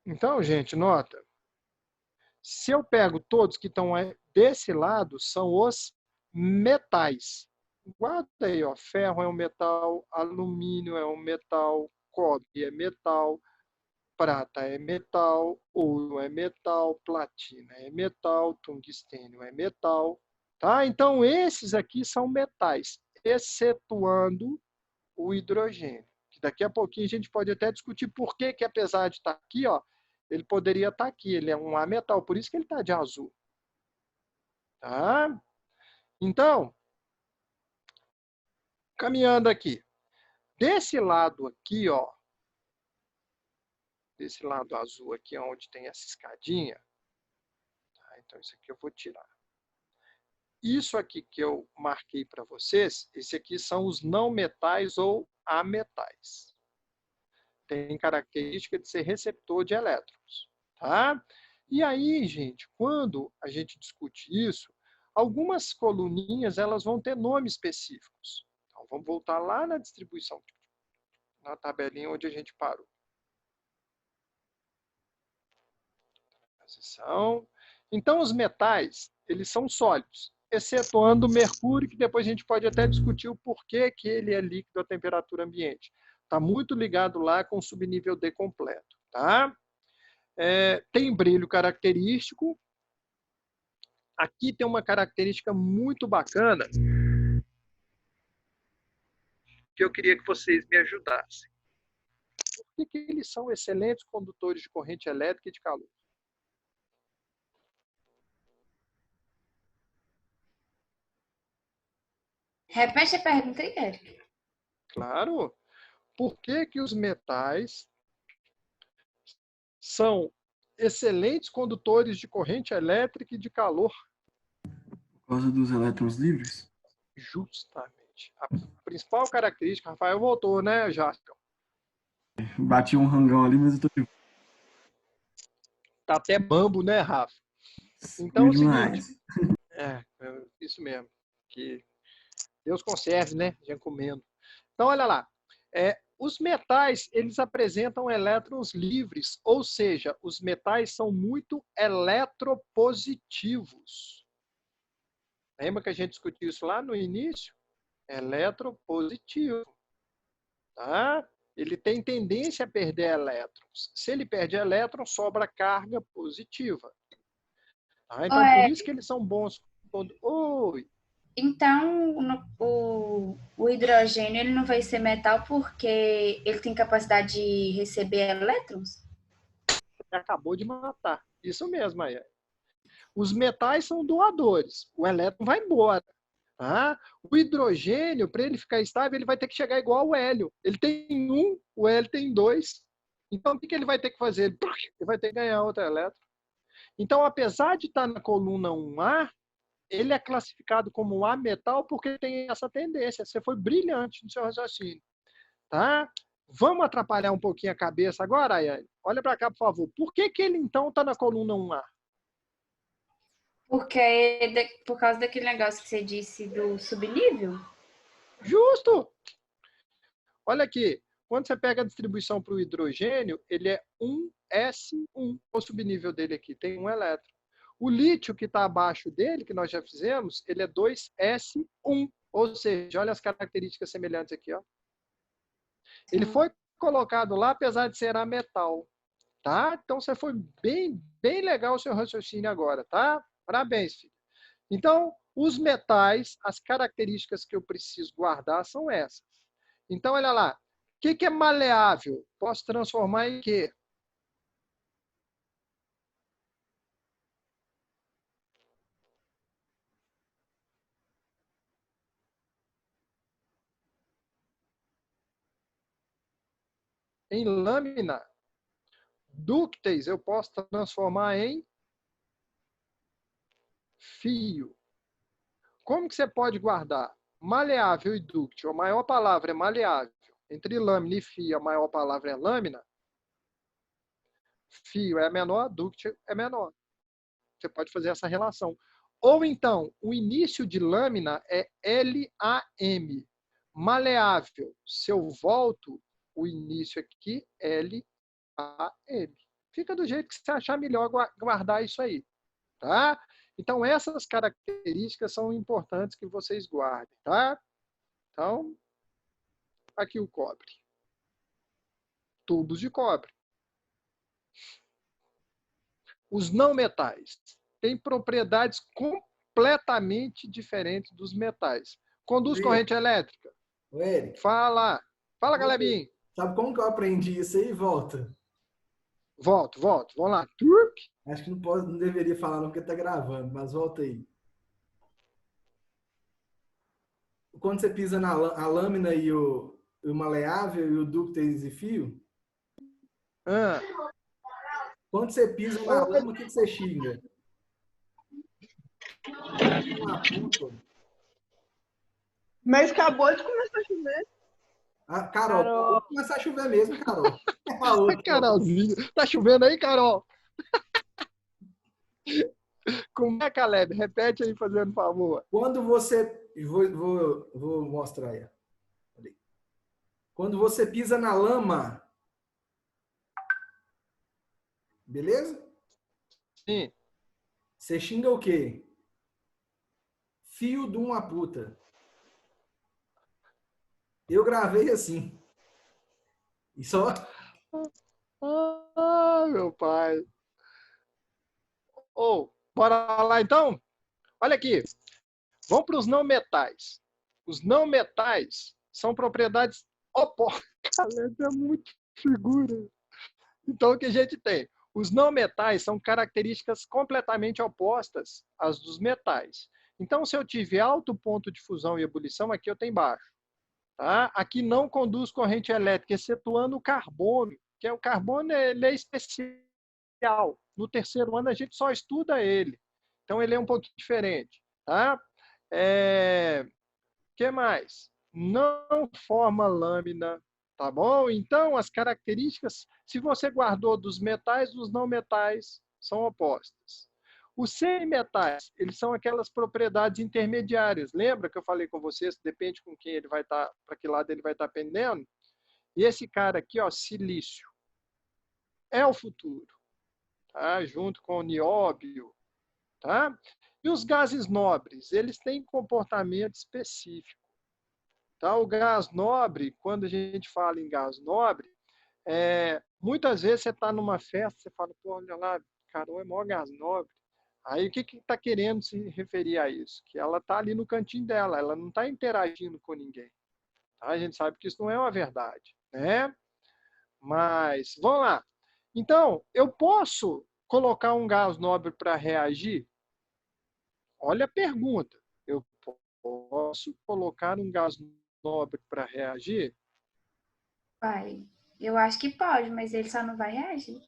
Então, gente, nota. Se eu pego todos que estão desse lado, são os metais. Guarda aí, ó. Ferro é um metal, alumínio é um metal, cobre é metal, prata é metal, ouro é metal, platina é metal, tungstênio é metal. Tá? Então, esses aqui são metais, excetuando o hidrogênio. Que daqui a pouquinho a gente pode até discutir por que, apesar de estar aqui, ó, ele poderia estar aqui. Ele é um ametal, por isso que ele está de azul. Tá? Então, caminhando aqui. Desse lado aqui, ó, desse lado azul aqui, onde tem essa escadinha, tá? Então isso aqui eu vou tirar. Isso aqui que eu marquei para vocês, esse aqui são os não metais ou ametais. Tem característica de ser receptor de elétrons. Tá? E aí, gente, quando a gente discute isso, algumas coluninhas elas vão ter nomes específicos. Então, vamos voltar lá na distribuição, na tabelinha onde a gente parou. Então, os metais, eles são sólidos, excetuando o mercúrio, que depois a gente pode até discutir o porquê que ele é líquido à temperatura ambiente. Está muito ligado lá com o subnível D completo. Tá? Tem brilho característico. Aqui tem uma característica muito bacana que eu queria que vocês me ajudassem. Por que eles são excelentes condutores de corrente elétrica e de calor? Repete a pergunta aí, Eric. Claro. Por que os metais são excelentes condutores de corrente elétrica e de calor? Por causa dos elétrons livres? Justamente. A principal característica, Rafael voltou, né, Jasper? Bati um rangão ali, mas eu tô de... Tá até bambo, né, Rafa? Então é o seguinte. Isso mesmo. Que Deus conserve, né? Já comendo. Então, olha lá. Os metais, eles apresentam elétrons livres, ou seja, os metais são muito eletropositivos. Lembra que a gente discutiu isso lá no início? Eletropositivo. Tá? Ele tem tendência a perder elétrons. Se ele perde elétrons, sobra carga positiva. Tá? Então, por isso que eles são bons. Oi. Então, o hidrogênio ele não vai ser metal porque ele tem capacidade de receber elétrons? Você acabou de matar. Isso mesmo, aí. Os metais são doadores. O elétron vai embora. Tá? O hidrogênio, para ele ficar estável, ele vai ter que chegar igual ao hélio. Ele tem 1, o hélio tem 2. Então, o que ele vai ter que fazer? Ele vai ter que ganhar outro elétron. Então, apesar de estar na coluna 1A, ele é classificado como ametal porque tem essa tendência. Você foi brilhante no seu raciocínio. Tá? Vamos atrapalhar um pouquinho a cabeça agora, Ayane? Olha para cá, por favor. Por que ele, então, está na coluna 1A? Porque por causa daquele negócio que você disse do subnível? Justo! Olha aqui, quando você pega a distribuição para o hidrogênio, ele é 1s1. O subnível dele aqui tem um elétron. O lítio que está abaixo dele, que nós já fizemos, ele é 2s1. Ou seja, olha as características semelhantes aqui. Ó. Ele foi colocado lá, apesar de ser ametal. Tá? Então, você foi bem legal o seu raciocínio agora. Tá? Parabéns, filho. Então, os metais, as características que eu preciso guardar são essas. Então, olha lá. O que é maleável? Posso transformar em quê? Em lâmina. Dúcteis eu posso transformar em fio. Como que você pode guardar? Maleável e dúctil. A maior palavra é maleável. Entre lâmina e fio, a maior palavra é lâmina. Fio é menor, dúctil é menor. Você pode fazer essa relação. Ou então, o início de lâmina é LAM. Maleável. Se eu volto, o início aqui, LAM. Fica do jeito que você achar melhor guardar isso aí. Tá? Então, essas características são importantes que vocês guardem. Tá? Então, aqui o cobre. Tubos de cobre. Os não metais têm propriedades completamente diferentes dos metais. Conduz corrente elétrica. O Eric. Fala, Galebinho. Sabe como que eu aprendi isso aí? Volta. Volto. Vamos lá. Acho que não deveria falar não, porque tá gravando, mas volta aí. Quando você pisa a lâmina e o maleável e o dúcteis e fio, quando você pisa na lama, o que você xinga? Mas acabou de começar a chover. Ah, Carol, vai começar a chover mesmo, Carol. Carolzinho, tá chovendo aí, Carol? Como é, Caleb? Repete aí, fazendo favor. Quando você... Vou mostrar aí. Quando você pisa na lama... Beleza? Sim. Você xinga o quê? Fio de uma puta. Eu gravei assim. E só... Ah, meu pai. Bora lá então? Olha aqui. Vamos para os não metais. Os não metais são propriedades opostas. É muito figura. Então, o que a gente tem? Os não metais são características completamente opostas às dos metais. Então, se eu tiver alto ponto de fusão e ebulição, aqui eu tenho baixo. Tá? Aqui não conduz corrente elétrica, excetuando o carbono, que o carbono ele é especial. No terceiro ano, a gente só estuda ele. Então, ele é um pouquinho diferente. Tá? Que mais? Não forma lâmina, tá bom? Então, as características, se você guardou dos metais, os não metais são opostas. Os semimetais, eles são aquelas propriedades intermediárias. Lembra que eu falei com vocês? Depende com quem ele vai estar, para que lado ele vai estar pendendo. E esse cara aqui, ó, silício, é o futuro, tá? Junto com o nióbio, tá? E os gases nobres, eles têm comportamento específico. Tá? O gás nobre, quando a gente fala em gás nobre, muitas vezes você está numa festa, você fala, pô, olha lá, Carol é maior gás nobre. Aí o que está querendo se referir a isso? Que ela está ali no cantinho dela, ela não está interagindo com ninguém. Tá? A gente sabe que isso não é uma verdade, né? Mas, vamos lá. Então, eu posso colocar um gás nobre para reagir? Olha a pergunta. Eu posso colocar um gás nobre para reagir? Pai, eu acho que pode, mas ele só não vai reagir.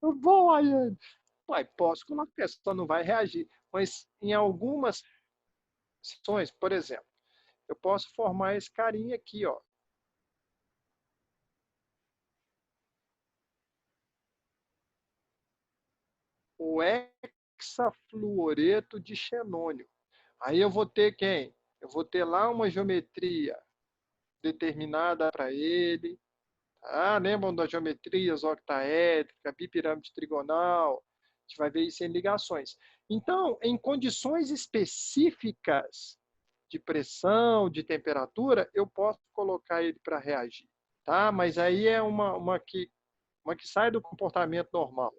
Bom, Ayane. Pai, posso colocar, só não vai reagir. Mas em algumas situações, por exemplo, eu posso formar esse carinha aqui, ó. O hexafluoreto de xenônio. Aí eu vou ter quem? Eu vou ter lá uma geometria determinada para ele. Ah, lembram das geometrias octaédrica, bipirâmide trigonal? A gente vai ver isso em ligações. Então, em condições específicas de pressão, de temperatura, eu posso colocar ele para reagir. Tá? Mas aí é uma que sai do comportamento normal.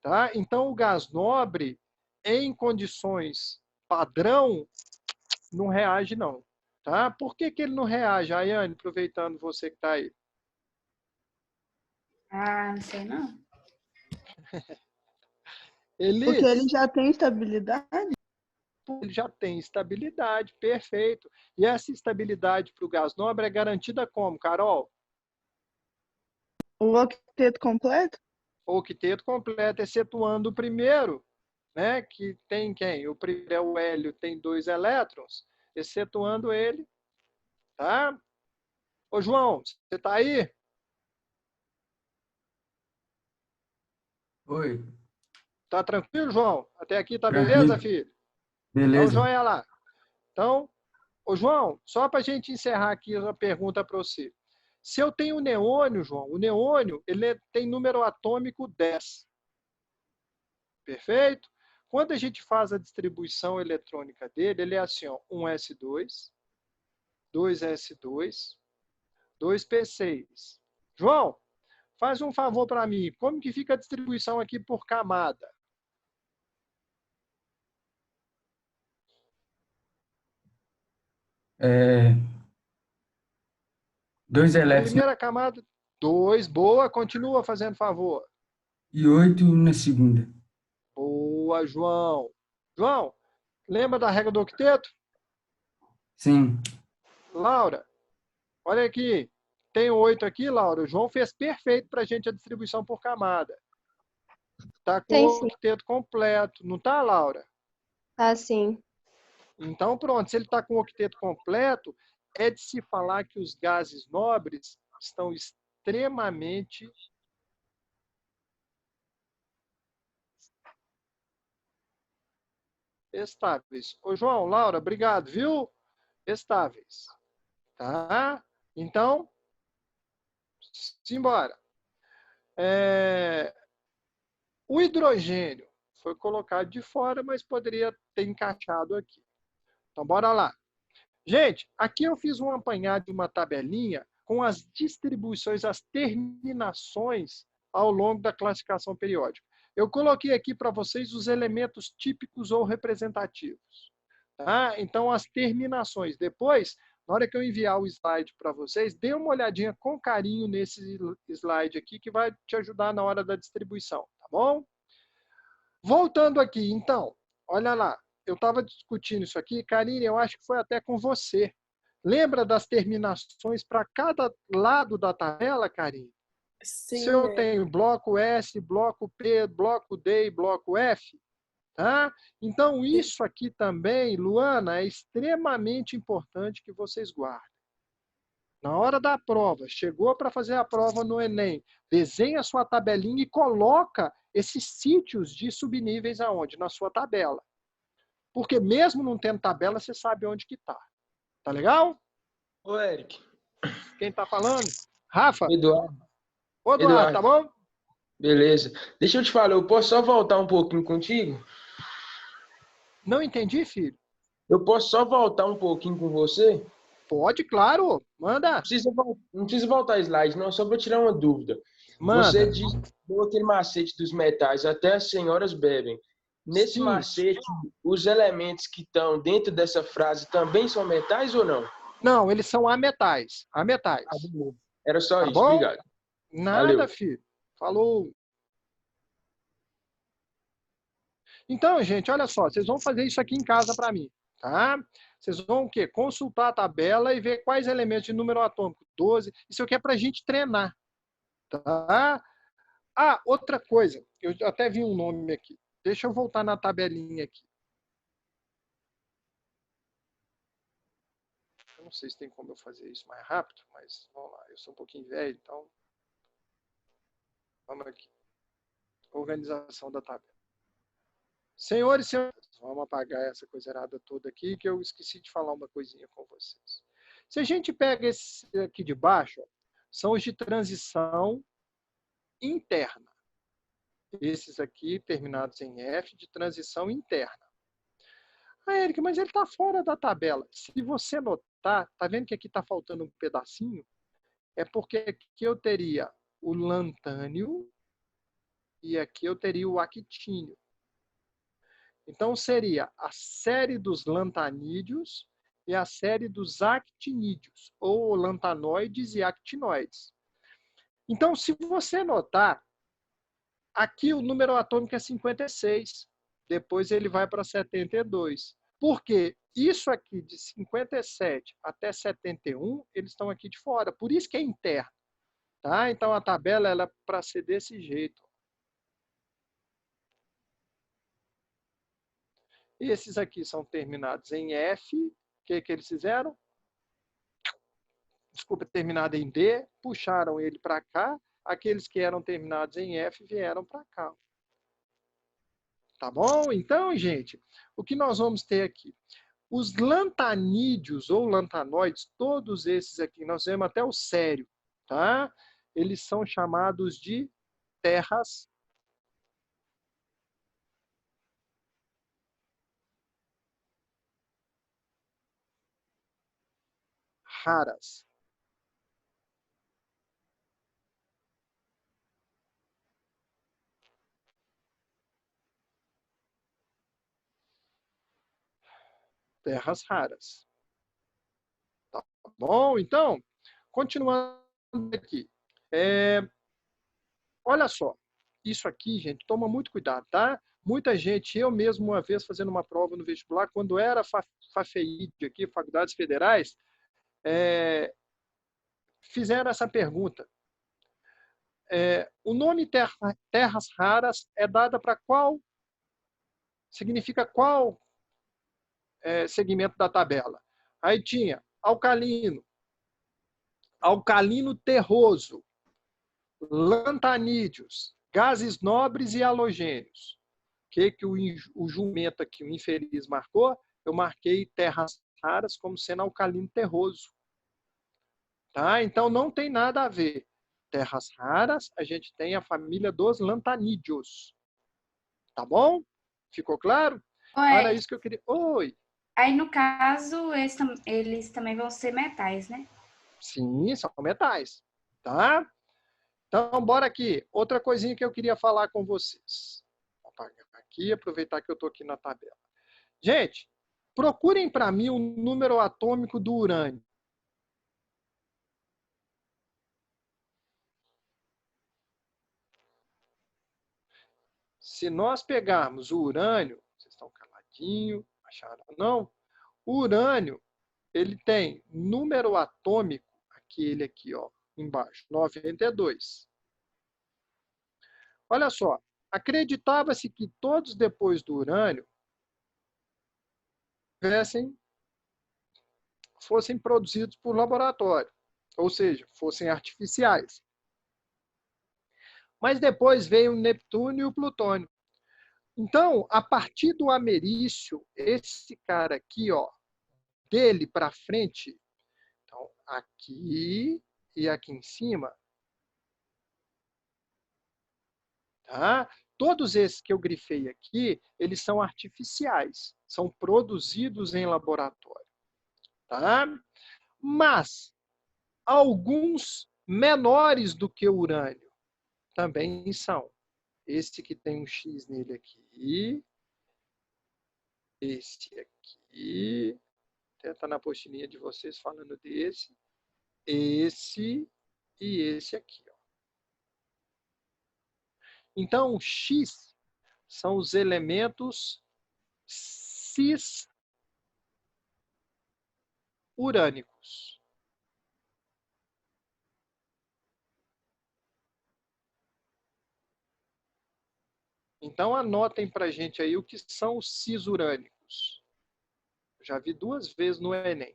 Tá? Então, o gás nobre, em condições padrão, não reage, não. Tá? Por que ele não reage, Ayane, aproveitando você que está aí? Ah, não sei não. Porque ele já tem estabilidade? Ele já tem estabilidade, perfeito. E essa estabilidade para o gás nobre é garantida como, Carol? O octeto completo? O octeto completo, excetuando o primeiro, né? Que tem quem? O primeiro é o hélio, tem 2 elétrons, excetuando ele, tá? Ô, João, você tá aí? Oi. Tá tranquilo, João? Até aqui tá Tranquilo. beleza, filho? Então, Beleza. joia lá. Então, ô, João, só para a gente encerrar aqui a pergunta para você. Se eu tenho o neônio, João, o neônio ele tem número atômico 10. Perfeito? Quando a gente faz a distribuição eletrônica dele, ele é assim, ó, 1s2, 2s2, 2p6. João, faz um favor para mim. Como que fica a distribuição aqui por camada? É, 2 elétrons Primeira camada, 2. Boa, continua fazendo favor. e 8 na segunda. Boa, João. João, lembra da regra do octeto? Sim. Laura, olha aqui. Tem 8 aqui, Laura. O João fez perfeito para a gente a distribuição por camada. Tá com o octeto completo. Não tá, Laura? Tá, sim. Então, pronto. Se ele está com o octeto completo, é de se falar que os gases nobres estão extremamente estáveis. Ô, João, Laura, obrigado, viu? Estáveis. Tá? Então, simbora. O hidrogênio foi colocado de fora, mas poderia ter encaixado aqui. Então, bora lá. Gente, aqui eu fiz um apanhado de uma tabelinha com as distribuições, as terminações ao longo da classificação periódica. Eu coloquei aqui para vocês os elementos típicos ou representativos. Tá? Então, as terminações. Depois, na hora que eu enviar o slide para vocês, dê uma olhadinha com carinho nesse slide aqui, que vai te ajudar na hora da distribuição, tá bom? Voltando aqui, então, olha lá. Eu estava discutindo isso aqui, Karine, eu acho que foi até com você. Lembra das terminações para cada lado da tabela, Karine? Sim. Se eu tenho bloco S, bloco P, bloco D e bloco F, tá? Então, isso aqui também, Luana, é extremamente importante que vocês guardem. Na hora da prova, chegou para fazer a prova no Enem, desenha a sua tabelinha e coloca esses sítios de subníveis aonde? Na sua tabela. Porque mesmo não tendo tabela, você sabe onde que tá. Tá legal? Ô, Eric. Quem tá falando? Rafa? Eduardo. Ô, Eduardo, tá bom? Beleza. Deixa eu te falar, eu posso só voltar um pouquinho contigo? Não entendi, filho. Eu posso só voltar um pouquinho com você? Pode, claro. Manda. Não precisa voltar slide, não, só para tirar uma dúvida. Manda. Você deu aquele macete dos metais, até as senhoras bebem. Nesse macete, os elementos que estão dentro dessa frase também são metais ou não? Não, eles são ametais. Ametais. Era só tá isso, bom? obrigado. Nada, Valeu. filho. Falou. Então, gente, olha só. Vocês vão fazer isso aqui em casa para mim, tá? Vocês vão o quê? Consultar a tabela e ver quais elementos de número atômico. 12. Isso aqui é para a gente treinar, tá? Ah, outra coisa. Eu até vi um nome aqui. Deixa eu voltar na tabelinha aqui. Eu não sei se tem como eu fazer isso mais rápido, mas vamos lá. Eu sou um pouquinho velho, então... Vamos aqui. Organização da tabela. Senhores e senhores, vamos apagar essa coisa errada toda aqui, que eu esqueci de falar uma coisinha com vocês. Se a gente pega esse aqui de baixo, ó, são os de transição interna. Esses aqui, terminados em F, de transição interna. Ah, Érica, mas ele está fora da tabela. Se você notar, tá vendo que aqui está faltando um pedacinho? É porque aqui eu teria o lantânio e aqui eu teria o actínio. Então, seria a série dos lantanídeos e a série dos actinídeos, ou lantanoides e actinoides. Então, se você notar, aqui o número atômico é 56, depois ele vai para 72. Por quê? Isso aqui de 57 até 71, eles estão aqui de fora, por isso que é interno. Tá? Então, a tabela ela é para ser desse jeito. Esses aqui são terminados em F. O que eles fizeram? Desculpa, terminado em D, puxaram ele para cá. Aqueles que eram terminados em F vieram para cá. Tá bom? Então, gente, o que nós vamos ter aqui? Os lantanídeos ou lantanoides, todos esses aqui, nós vemos até o sério, tá? Eles são chamados de terras raras. Terras raras. Tá bom? Então, continuando aqui. Olha só. Isso aqui, gente, toma muito cuidado, tá? Muita gente, eu mesmo uma vez fazendo uma prova no vestibular, quando era FAFEID aqui, Faculdades Federais, fizeram essa pergunta. O nome terras raras é dada para qual? Significa qual segmento da tabela? Aí tinha alcalino, alcalino terroso, lantanídeos, gases nobres e halogênios. O que o jumento aqui, o infeliz, marcou? Eu marquei terras raras como sendo alcalino terroso. Tá? Então, não tem nada a ver. Terras raras, a gente tem a família dos lantanídeos. Tá bom? Ficou claro? Oi. Era isso que eu queria... Oi! Aí, no caso, eles também vão ser metais, né? Sim, são metais. Tá? Então, bora aqui. Outra coisinha que eu queria falar com vocês. Vou apagar aqui, aproveitar que eu estou aqui na tabela. Gente, procurem para mim o número atômico do urânio. Se nós pegarmos o urânio, vocês estão caladinhos, acharam não? O urânio, ele tem número atômico, aquele aqui, ó, embaixo, 92. Olha só, acreditava-se que todos depois do urânio fossem produzidos por laboratório, ou seja, fossem artificiais. Mas depois veio o Neptúnio e o Plutônio. Então, a partir do americio, esse cara aqui, ó, dele para frente, então, aqui e aqui em cima, tá? Todos esses que eu grifei aqui, eles são artificiais, são produzidos em laboratório, tá? Mas alguns menores do que o urânio também são. Esse que tem um X nele aqui, esse aqui, até está na apostilinha de vocês falando desse, esse e esse aqui. Ó. Então, X são os elementos cis-urânicos. Então, anotem para a gente aí o que são os cis-urânicos. Já vi 2 vezes no Enem.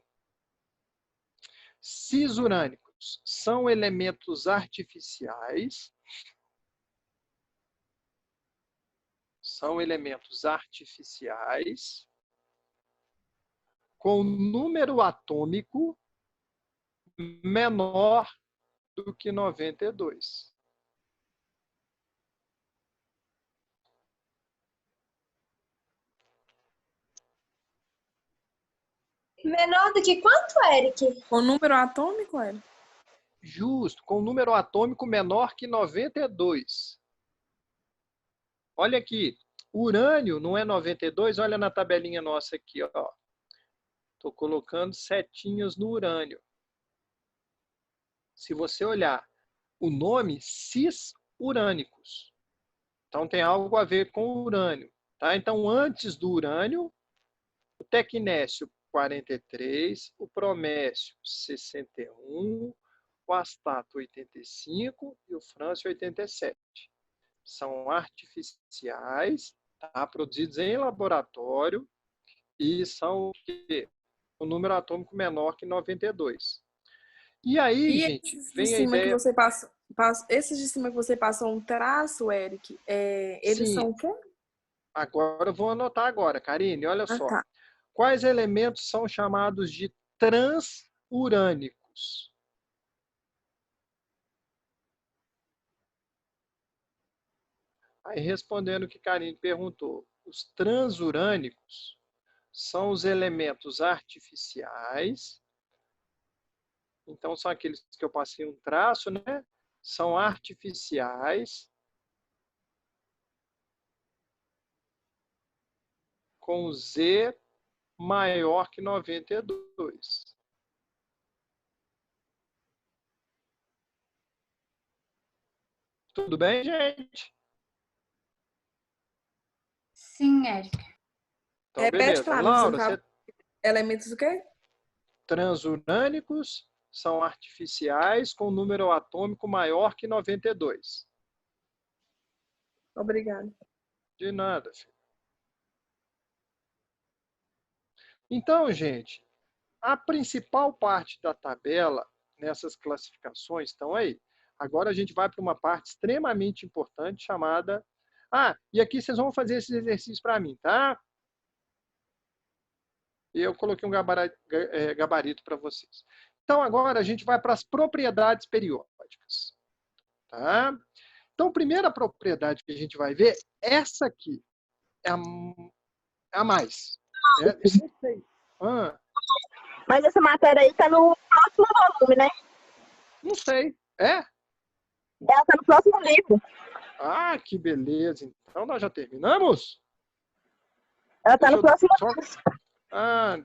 Cis-urânicos são elementos artificiais. são elementos artificiais com número atômico menor do que 92. Menor do que quanto, Eric? Com número atômico, Eric? Justo, com número atômico menor que 92. Olha aqui, urânio não é 92, olha na tabelinha nossa aqui, ó. Estou colocando setinhas no urânio. Se você olhar o nome, cis-urânicos. Então tem algo a ver com o urânio. Tá? Então, antes do urânio, o tecnécio 43, o bromécio 61, o astato 85 e o frâncio 87. São artificiais, tá? Produzidos em laboratório e são o número atômico menor que 92. E aí, E gente, esses de vem a cima ideia... que você esses de cima que você passou um traço, Eric, eles Sim. são o quê? Agora eu vou anotar agora, Karine, olha só. Tá. Quais elementos são chamados de transurânicos? Aí, respondendo o que Karine perguntou, os transurânicos são os elementos artificiais. Então, são aqueles que eu passei um traço, né? São artificiais com Z maior que 92. Tudo bem, gente? Sim, Eric. Então, Repete beleza. pra mim, Laura, você elementos do quê? transurânicos são artificiais com número atômico maior que 92. Obrigada. De nada, filho. Então, gente, a principal parte da tabela nessas classificações estão aí. Agora a gente vai para uma parte extremamente importante chamada... Ah, e aqui vocês vão fazer esses exercícios para mim, tá? E eu coloquei um gabarito para vocês. Então, agora a gente vai para as propriedades periódicas. Tá? Então, a primeira propriedade que a gente vai ver, essa aqui, é a mais. Eu não sei. Mas essa matéria aí tá no próximo volume, né? Não sei. É? Ela tá no próximo livro. Ah, que beleza. Então, nós já terminamos? Ela tá no próximo livro. Ah.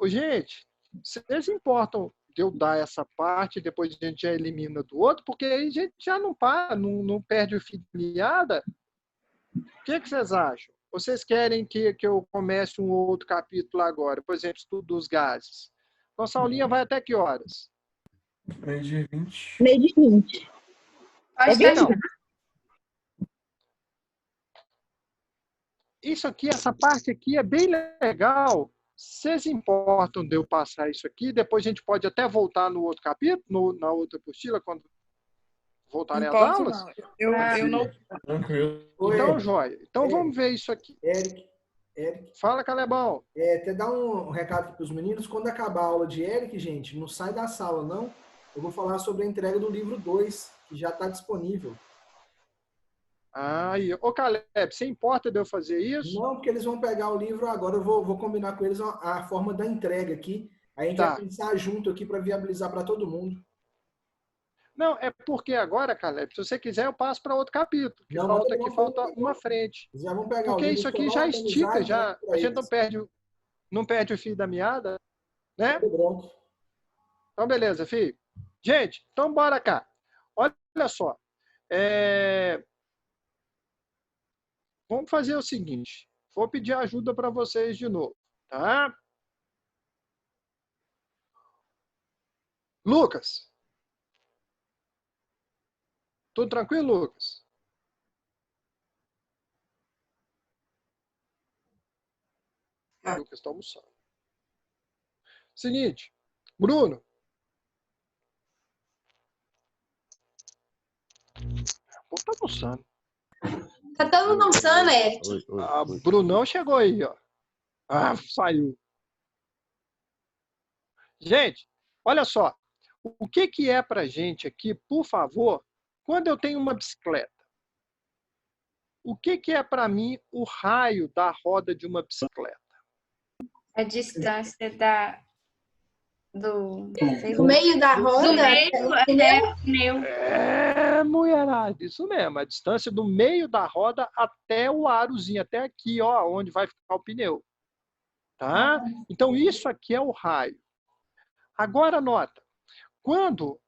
Gente, vocês importam de eu dar essa parte e depois a gente já elimina do outro? Porque aí a gente já não para, não perde o fio de meada. O que vocês acham? Vocês querem que eu comece um outro capítulo agora? Por exemplo, estudo dos gases. Nossa aulinha vai até que horas? Meio de 20. Meio de 20. Então, isso aqui, essa parte aqui é bem legal. Vocês importam de eu passar isso aqui? Depois a gente pode até voltar no outro capítulo, na outra apostila, quando voltarem as aulas? Não. Eu não... Tranquilo. Então, joia. Então, vamos ver isso aqui. Eric. Fala, Calebão. Até dar um recado aqui para os meninos. Quando acabar a aula de Eric, gente, não sai da sala, não. Eu vou falar sobre a entrega do livro 2, que já está disponível. Ô, Caleb, você importa de eu fazer isso? Não, porque eles vão pegar o livro agora. Eu vou combinar com eles a forma da entrega aqui. Aí a gente vai pensar junto aqui para viabilizar para todo mundo. Não, é porque agora, Caleb, se você quiser, eu passo para outro capítulo. Que falta uma frente. Já vão pegar porque o livro, isso aqui já estica, a gente não perde o fio da meada, né? Então, beleza, filho. Gente, então bora cá. Olha só. Vamos fazer o seguinte. Vou pedir ajuda para vocês de novo, tá? Lucas. Tudo tranquilo, Lucas? O Lucas está almoçando. Seguinte, Bruno. Pô, tá almoçando. Tá todo mundo almoçando, Eric. Brunão chegou aí, ó. Saiu. Gente, olha só. O que é pra gente aqui, por favor, quando eu tenho uma bicicleta? O que é para mim o raio da roda de uma bicicleta? A distância do meio da roda do meio até o pneu. Mulherada, isso mesmo. A distância do meio da roda até o arozinho, até aqui, ó, onde vai ficar o pneu. Tá? Então, isso aqui é o raio. Agora, nota. Quando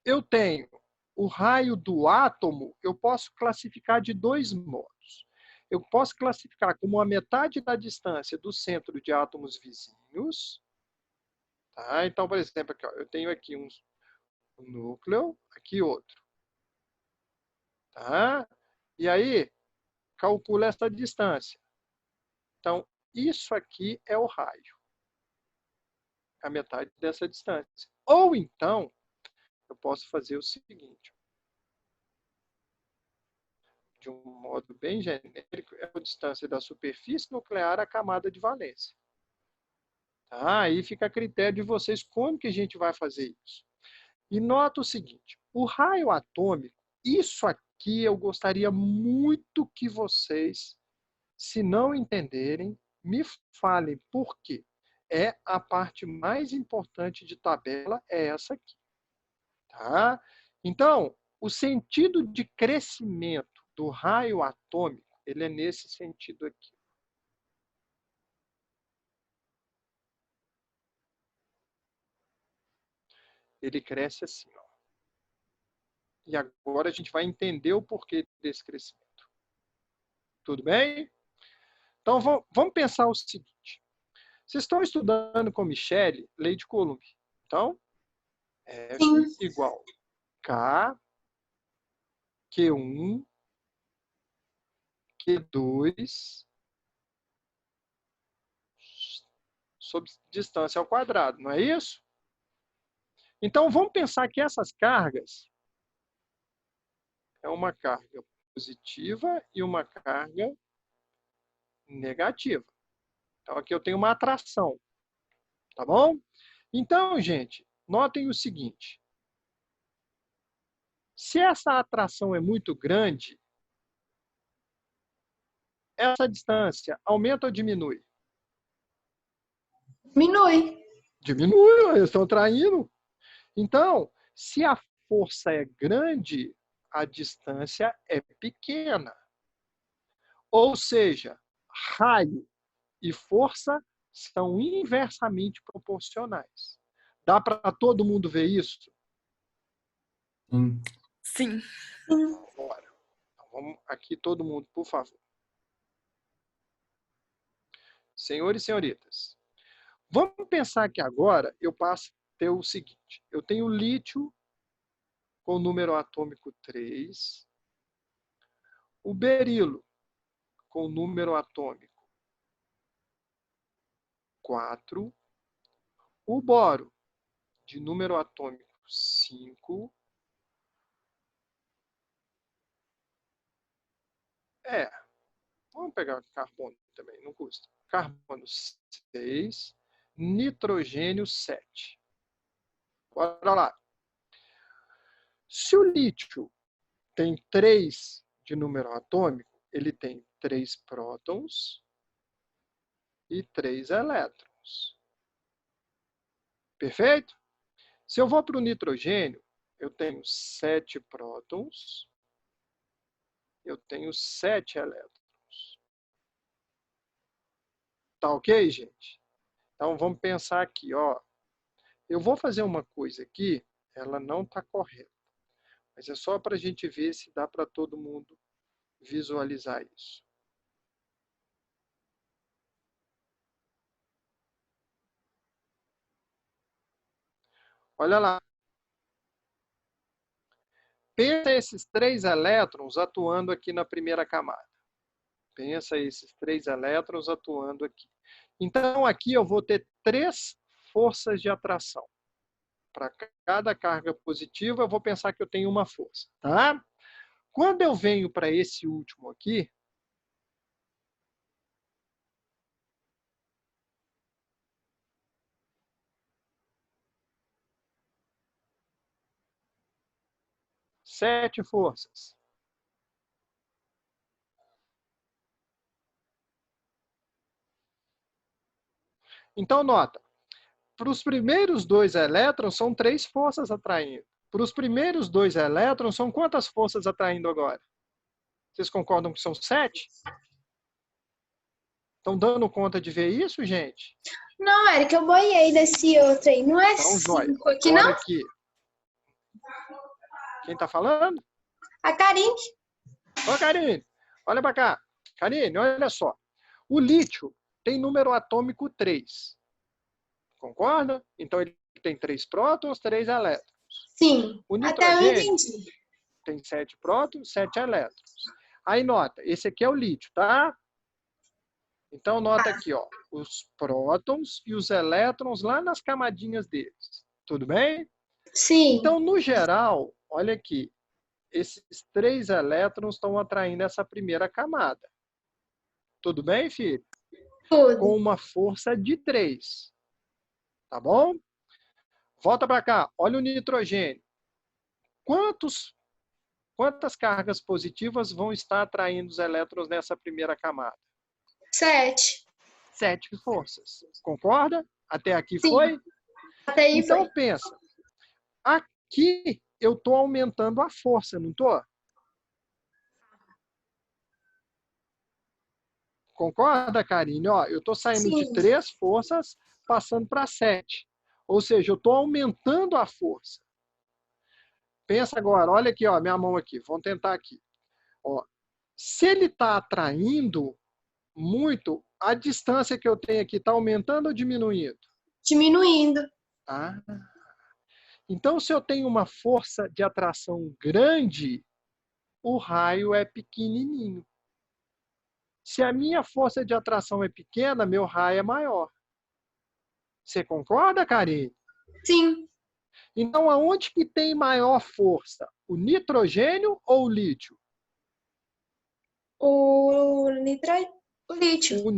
eu tenho o raio do átomo, eu posso classificar de dois modos. Eu posso classificar como a metade da distância do centro de átomos vizinhos. Tá? Então, por exemplo, aqui, ó, eu tenho aqui um núcleo, aqui outro. Tá? E aí, calcula essa distância. Então, isso aqui é o raio. A metade dessa distância. Ou então, eu posso fazer o seguinte. De um modo bem genérico, é a distância da superfície nuclear à camada de valência. Tá? Aí fica a critério de vocês como que a gente vai fazer isso. E nota o seguinte, o raio atômico, isso aqui eu gostaria muito que vocês, se não entenderem, me falem por quê. É a parte mais importante de tabela, é essa aqui. Tá? Então, o sentido de crescimento do raio atômico, ele é nesse sentido aqui. Ele cresce assim, ó. E agora a gente vai entender o porquê desse crescimento. Tudo bem? Então, vamos pensar o seguinte. Vocês estão estudando com Michele, lei de Coulomb. Então, F igual K, Q1, Q2, sobre distância ao quadrado, não é isso? Então, vamos pensar que essas cargas é uma carga positiva e uma carga negativa. Então, aqui eu tenho uma atração. Tá bom? Então, gente, notem o seguinte. Se essa atração é muito grande, essa distância aumenta ou diminui? Diminui. Diminui, eles estão traindo. Então, se a força é grande, a distância é pequena. Ou seja, raio e força são inversamente proporcionais. Dá para todo mundo ver isso? Sim. Bora. Então, vamos aqui todo mundo, por favor. Senhores e senhoritas, vamos pensar que agora eu passo a ter o seguinte. Eu tenho lítio com o número atômico 3, o berilo com o número atômico 4, o boro de número atômico 5, vamos pegar carbono também, não custa. Carbono 6, nitrogênio 7. Bora lá. Se o lítio tem 3 de número atômico, ele tem 3 prótons e 3 elétrons. Perfeito? Se eu vou para o nitrogênio, eu tenho 7 prótons, eu tenho 7 elétrons. Tá ok, gente? Então, vamos pensar aqui, ó. Eu vou fazer uma coisa aqui, ela não está correta. Mas é só para a gente ver se dá para todo mundo visualizar isso. Olha lá. Pensa esses 3 elétrons atuando aqui na primeira camada. Pensa esses 3 elétrons atuando aqui. Então, aqui eu vou ter 3 forças de atração. Para cada carga positiva, eu vou pensar que eu tenho uma força, tá? Quando eu venho para esse último aqui, sete forças. Então, nota, para os primeiros dois elétrons, são 3 forças atraindo. Para os primeiros dois elétrons, são quantas forças atraindo agora? Vocês concordam que são 7? Estão dando conta de ver isso, gente? Não, Érica, eu boiei desse outro aí. Não é Então, 5 joia. aqui, Agora não? aqui. Quem está falando? A Karine. Ô, Karine, olha para cá. Karine, olha só. O lítio tem número atômico 3. Concorda? Então, ele tem 3 prótons, 3 elétrons. Sim, O até eu nitrogênio entendi. tem 7 prótons, 7 elétrons. Aí, nota, esse aqui é o lítio, tá? Então, nota aqui, ó, os prótons e os elétrons lá nas camadinhas deles. Tudo bem? Sim. Então, no geral, olha aqui, esses 3 elétrons estão atraindo essa primeira camada. Tudo bem, filho? Tudo. Com uma força de 3. Tá bom? Volta para cá. Olha o nitrogênio. Quantas cargas positivas vão estar atraindo os elétrons nessa primeira camada? 7. 7 forças. Concorda? Até aqui Sim. foi? Até aí então, foi. pensa. Aqui eu estou aumentando a força, não estou? Concorda, Karine? Ó, eu estou saindo Sim. de 3 forças, passando para 7. Ou seja, eu estou aumentando a força. Pensa agora, olha aqui, ó, minha mão aqui. Vamos tentar aqui. Ó, se ele está atraindo muito, a distância que eu tenho aqui está aumentando ou diminuindo? Diminuindo. Ah. Então, se eu tenho uma força de atração grande, o raio é pequenininho. Se a minha força de atração é pequena, meu raio é maior. Você concorda, Karine? Sim. Então, aonde que tem maior força? O nitrogênio ou o lítio? O lítio. O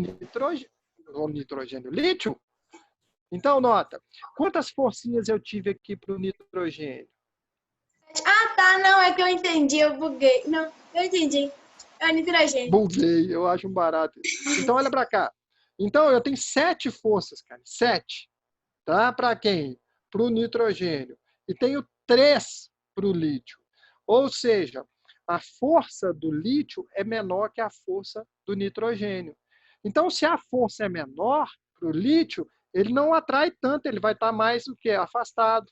nitrogênio. Lítio? Então, nota. Quantas forcinhas eu tive aqui para o nitrogênio? Ah, tá. Não, é que eu entendi. Eu buguei. Não, eu entendi. É o nitrogênio. Buguei. Eu acho um barato. Então, olha para cá. Então, eu tenho 7 forças, cara. 7. Tá? Para quem? Para o nitrogênio. E tenho 3 para o lítio. Ou seja, a força do lítio é menor que a força do nitrogênio. Então, se a força é menor para o lítio, ele não atrai tanto, ele vai estar mais o quê? Afastado.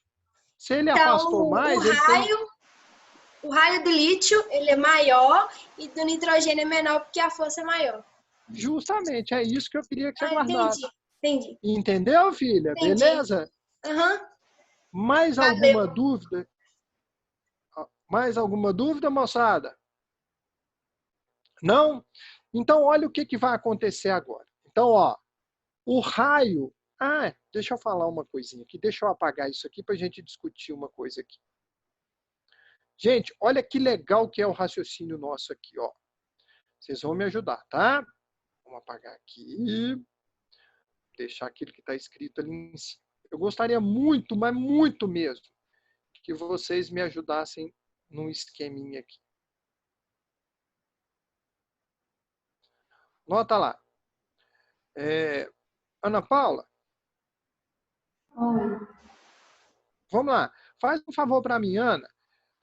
Se ele então, afastou mais... O raio do lítio ele é maior e do nitrogênio é menor porque a força é maior. Justamente, é isso que eu queria que você guardasse. Entendi. Entendeu, filha? Entendi. Beleza? Uhum. Mais alguma dúvida? Mais alguma dúvida, moçada? Não? Então, olha o que vai acontecer agora. Então, ó, o raio... Ah, deixa eu falar uma coisinha aqui. Deixa eu apagar isso aqui para a gente discutir uma coisa aqui. Gente, olha que legal que é o raciocínio nosso aqui, ó. Vocês vão me ajudar, tá? Vamos apagar aqui. Deixar aquilo que está escrito ali em cima. Eu gostaria muito, mas muito mesmo, que vocês me ajudassem num esqueminha aqui. Nota lá. Ana Paula? Oi. Vamos lá. Faz um favor para mim, Ana.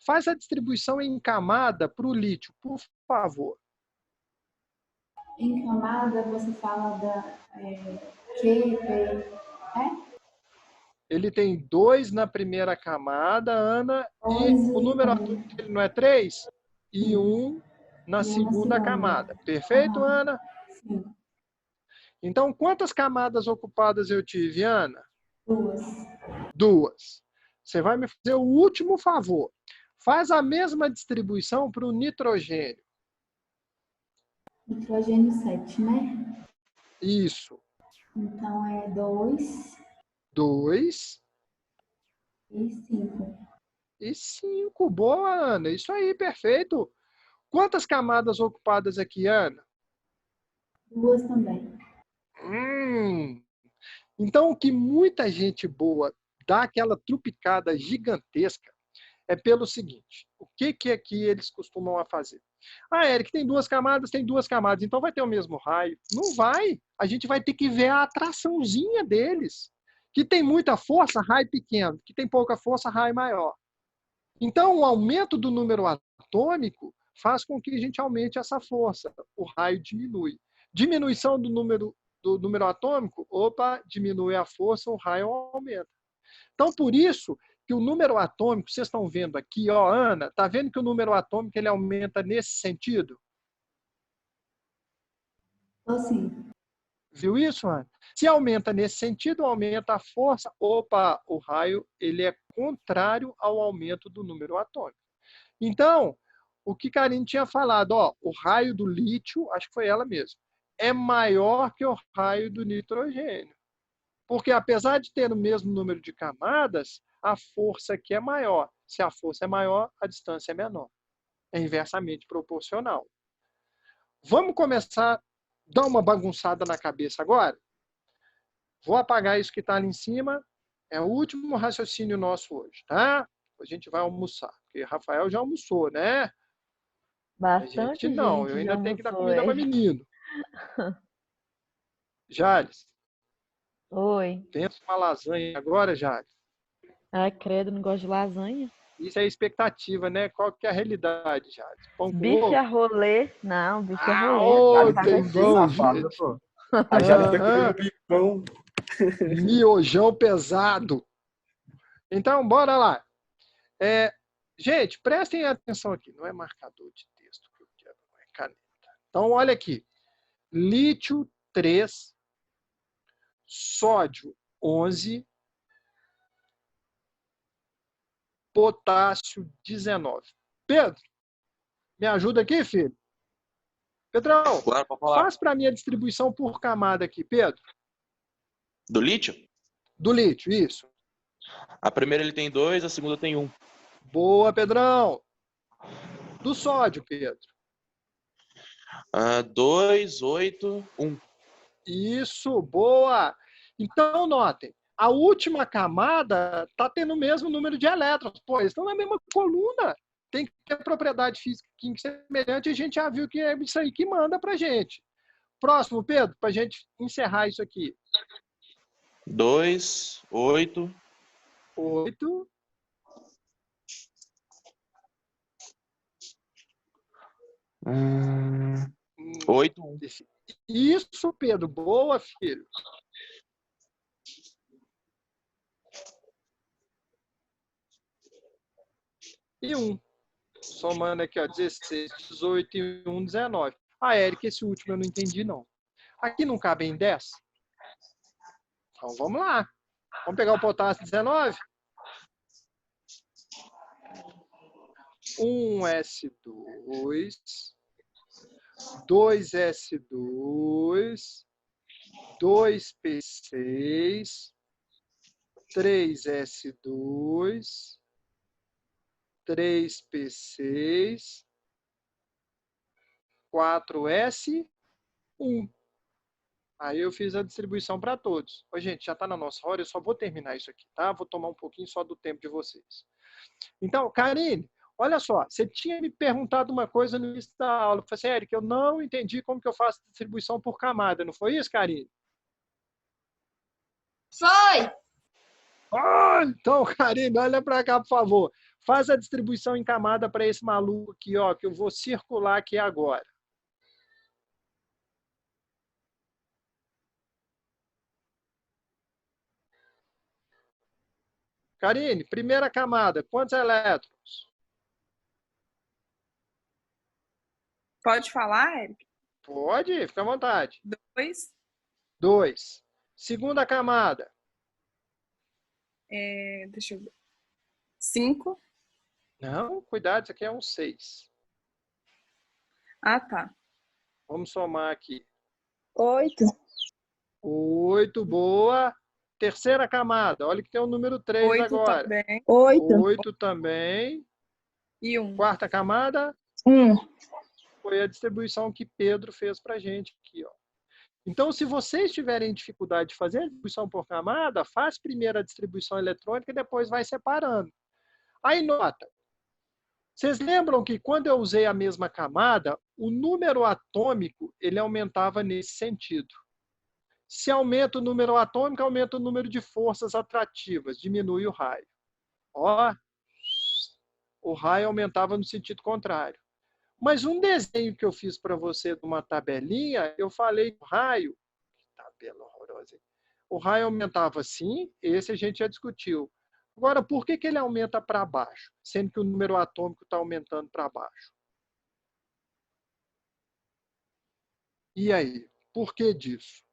Faz a distribuição em camada para o lítio, por favor. Em camada, você fala da Q, P, Ele tem 2 na primeira camada, Ana, e o número atômico dele não é 3? E 1 na segunda camada. Perfeito, Ana? Sim. Então, quantas camadas ocupadas eu tive, Ana? 2. 2. Você vai me fazer o último favor. Faz a mesma distribuição para o nitrogênio. Nitrogênio 7, né? Isso. Então, é 2. 2. E 5. E 5. Boa, Ana. Isso aí, perfeito. Quantas camadas ocupadas aqui, Ana? 2 também. Então, o que muita gente boa dá aquela trupicada gigantesca é pelo seguinte. O que aqui eles costumam fazer? Ah, Eric, tem 2 camadas, tem 2 camadas, então vai ter o mesmo raio. Não vai. A gente vai ter que ver a atraçãozinha deles. Que tem muita força, raio pequeno. Que tem pouca força, raio maior. Então, o aumento do número atômico faz com que a gente aumente essa força. O raio diminui. Diminuição do número atômico, diminui a força, o raio aumenta. Então, por isso que o número atômico, vocês estão vendo aqui, ó, Ana, tá vendo que o número atômico ele aumenta nesse sentido? Sim. Viu isso, Ana? Se aumenta nesse sentido, aumenta a força, o raio ele é contrário ao aumento do número atômico. Então, o que Karine tinha falado, ó, o raio do lítio, acho que foi ela mesma, é maior que o raio do nitrogênio. Porque apesar de ter o mesmo número de camadas, a força aqui é maior. Se a força é maior, a distância é menor. É inversamente proporcional. Vamos começar a dar uma bagunçada na cabeça agora? Vou apagar isso que está ali em cima. É o último raciocínio nosso hoje, tá? A gente vai almoçar. Porque Rafael já almoçou, né? Bastante gente não, eu ainda tenho que dar comida para menino. Jales. Oi. Pensa uma lasanha agora, Jales. Ai, credo, não gosto de lasanha. Isso é expectativa, né? Qual que é a realidade, Jales? Pão com Bife ovo? a rolê. Não, bife a rolê. Tem bom, gente. A Jales tá comendo bifão. Miojão pesado. Então, bora lá. Gente, prestem atenção aqui. Não é marcador de texto que eu quero, não é caneta. Então, olha aqui. Lítio 3, sódio 11, potássio 19. Pedro, me ajuda aqui, filho? Pedrão, claro, pode falar. Faz para mim a distribuição por camada aqui, Pedro. Do lítio? Do lítio, isso. A primeira ele tem 2, a segunda tem 1. Boa, Pedrão. Do sódio, Pedro. 2, 8, 1. Isso, boa. Então, notem, a última camada está tendo o mesmo número de elétrons. Pô, eles estão na mesma coluna. Tem que ter propriedade física semelhante. A gente já viu que é isso aí que manda para a gente. Próximo, Pedro, para a gente encerrar isso aqui. 2, 8. 8. 8. Isso, Pedro. Boa, filho. E 1. Somando aqui, ó, 16, 18 e 1, 19. Ah, Érica, esse último eu não entendi, não. Aqui não cabe em 10? Então, vamos lá. Vamos pegar o potássio 19? 1S2, 2S2, 2P6, 3S2, 3P6, 4S1. Aí eu fiz a distribuição para todos. Ô, gente, já está na nossa hora, eu só vou terminar isso aqui, tá? Vou tomar um pouquinho só do tempo de vocês. Então, Karine, olha só, você tinha me perguntado uma coisa no início da aula. Eu falei assim, Eric, eu não entendi como que eu faço distribuição por camada. Não foi isso, Karine? Foi! Então, Karine, olha para cá, por favor. Faz a distribuição em camada para esse maluco aqui, ó, que eu vou circular aqui agora. Karine, primeira camada, quantos elétrons? Pode falar, Eric? Pode, fica à vontade. 2. 2. Segunda camada. Deixa eu ver. 5. Não, cuidado, isso aqui é um 6. Ah, tá. Vamos somar aqui. 8. 8, boa. Terceira camada, olha que tem o número 3 8 agora. também. 8 também. E 1. Quarta camada? Foi a distribuição que Pedro fez para a gente aqui, ó. Então, se vocês tiverem dificuldade de fazer a distribuição por camada, faz primeiro a distribuição eletrônica e depois vai separando. Aí, nota. Vocês lembram que quando eu usei a mesma camada, o número atômico ele aumentava nesse sentido. Se aumenta o número atômico, aumenta o número de forças atrativas, diminui o raio. Ó, o raio aumentava no sentido contrário. Mas um desenho que eu fiz para você de uma tabelinha, eu falei que o raio, que tabela horrorosa, hein? O raio aumentava sim, esse a gente já discutiu. Agora, por que ele aumenta para baixo, sendo que o número atômico está aumentando para baixo? E aí, por que disso?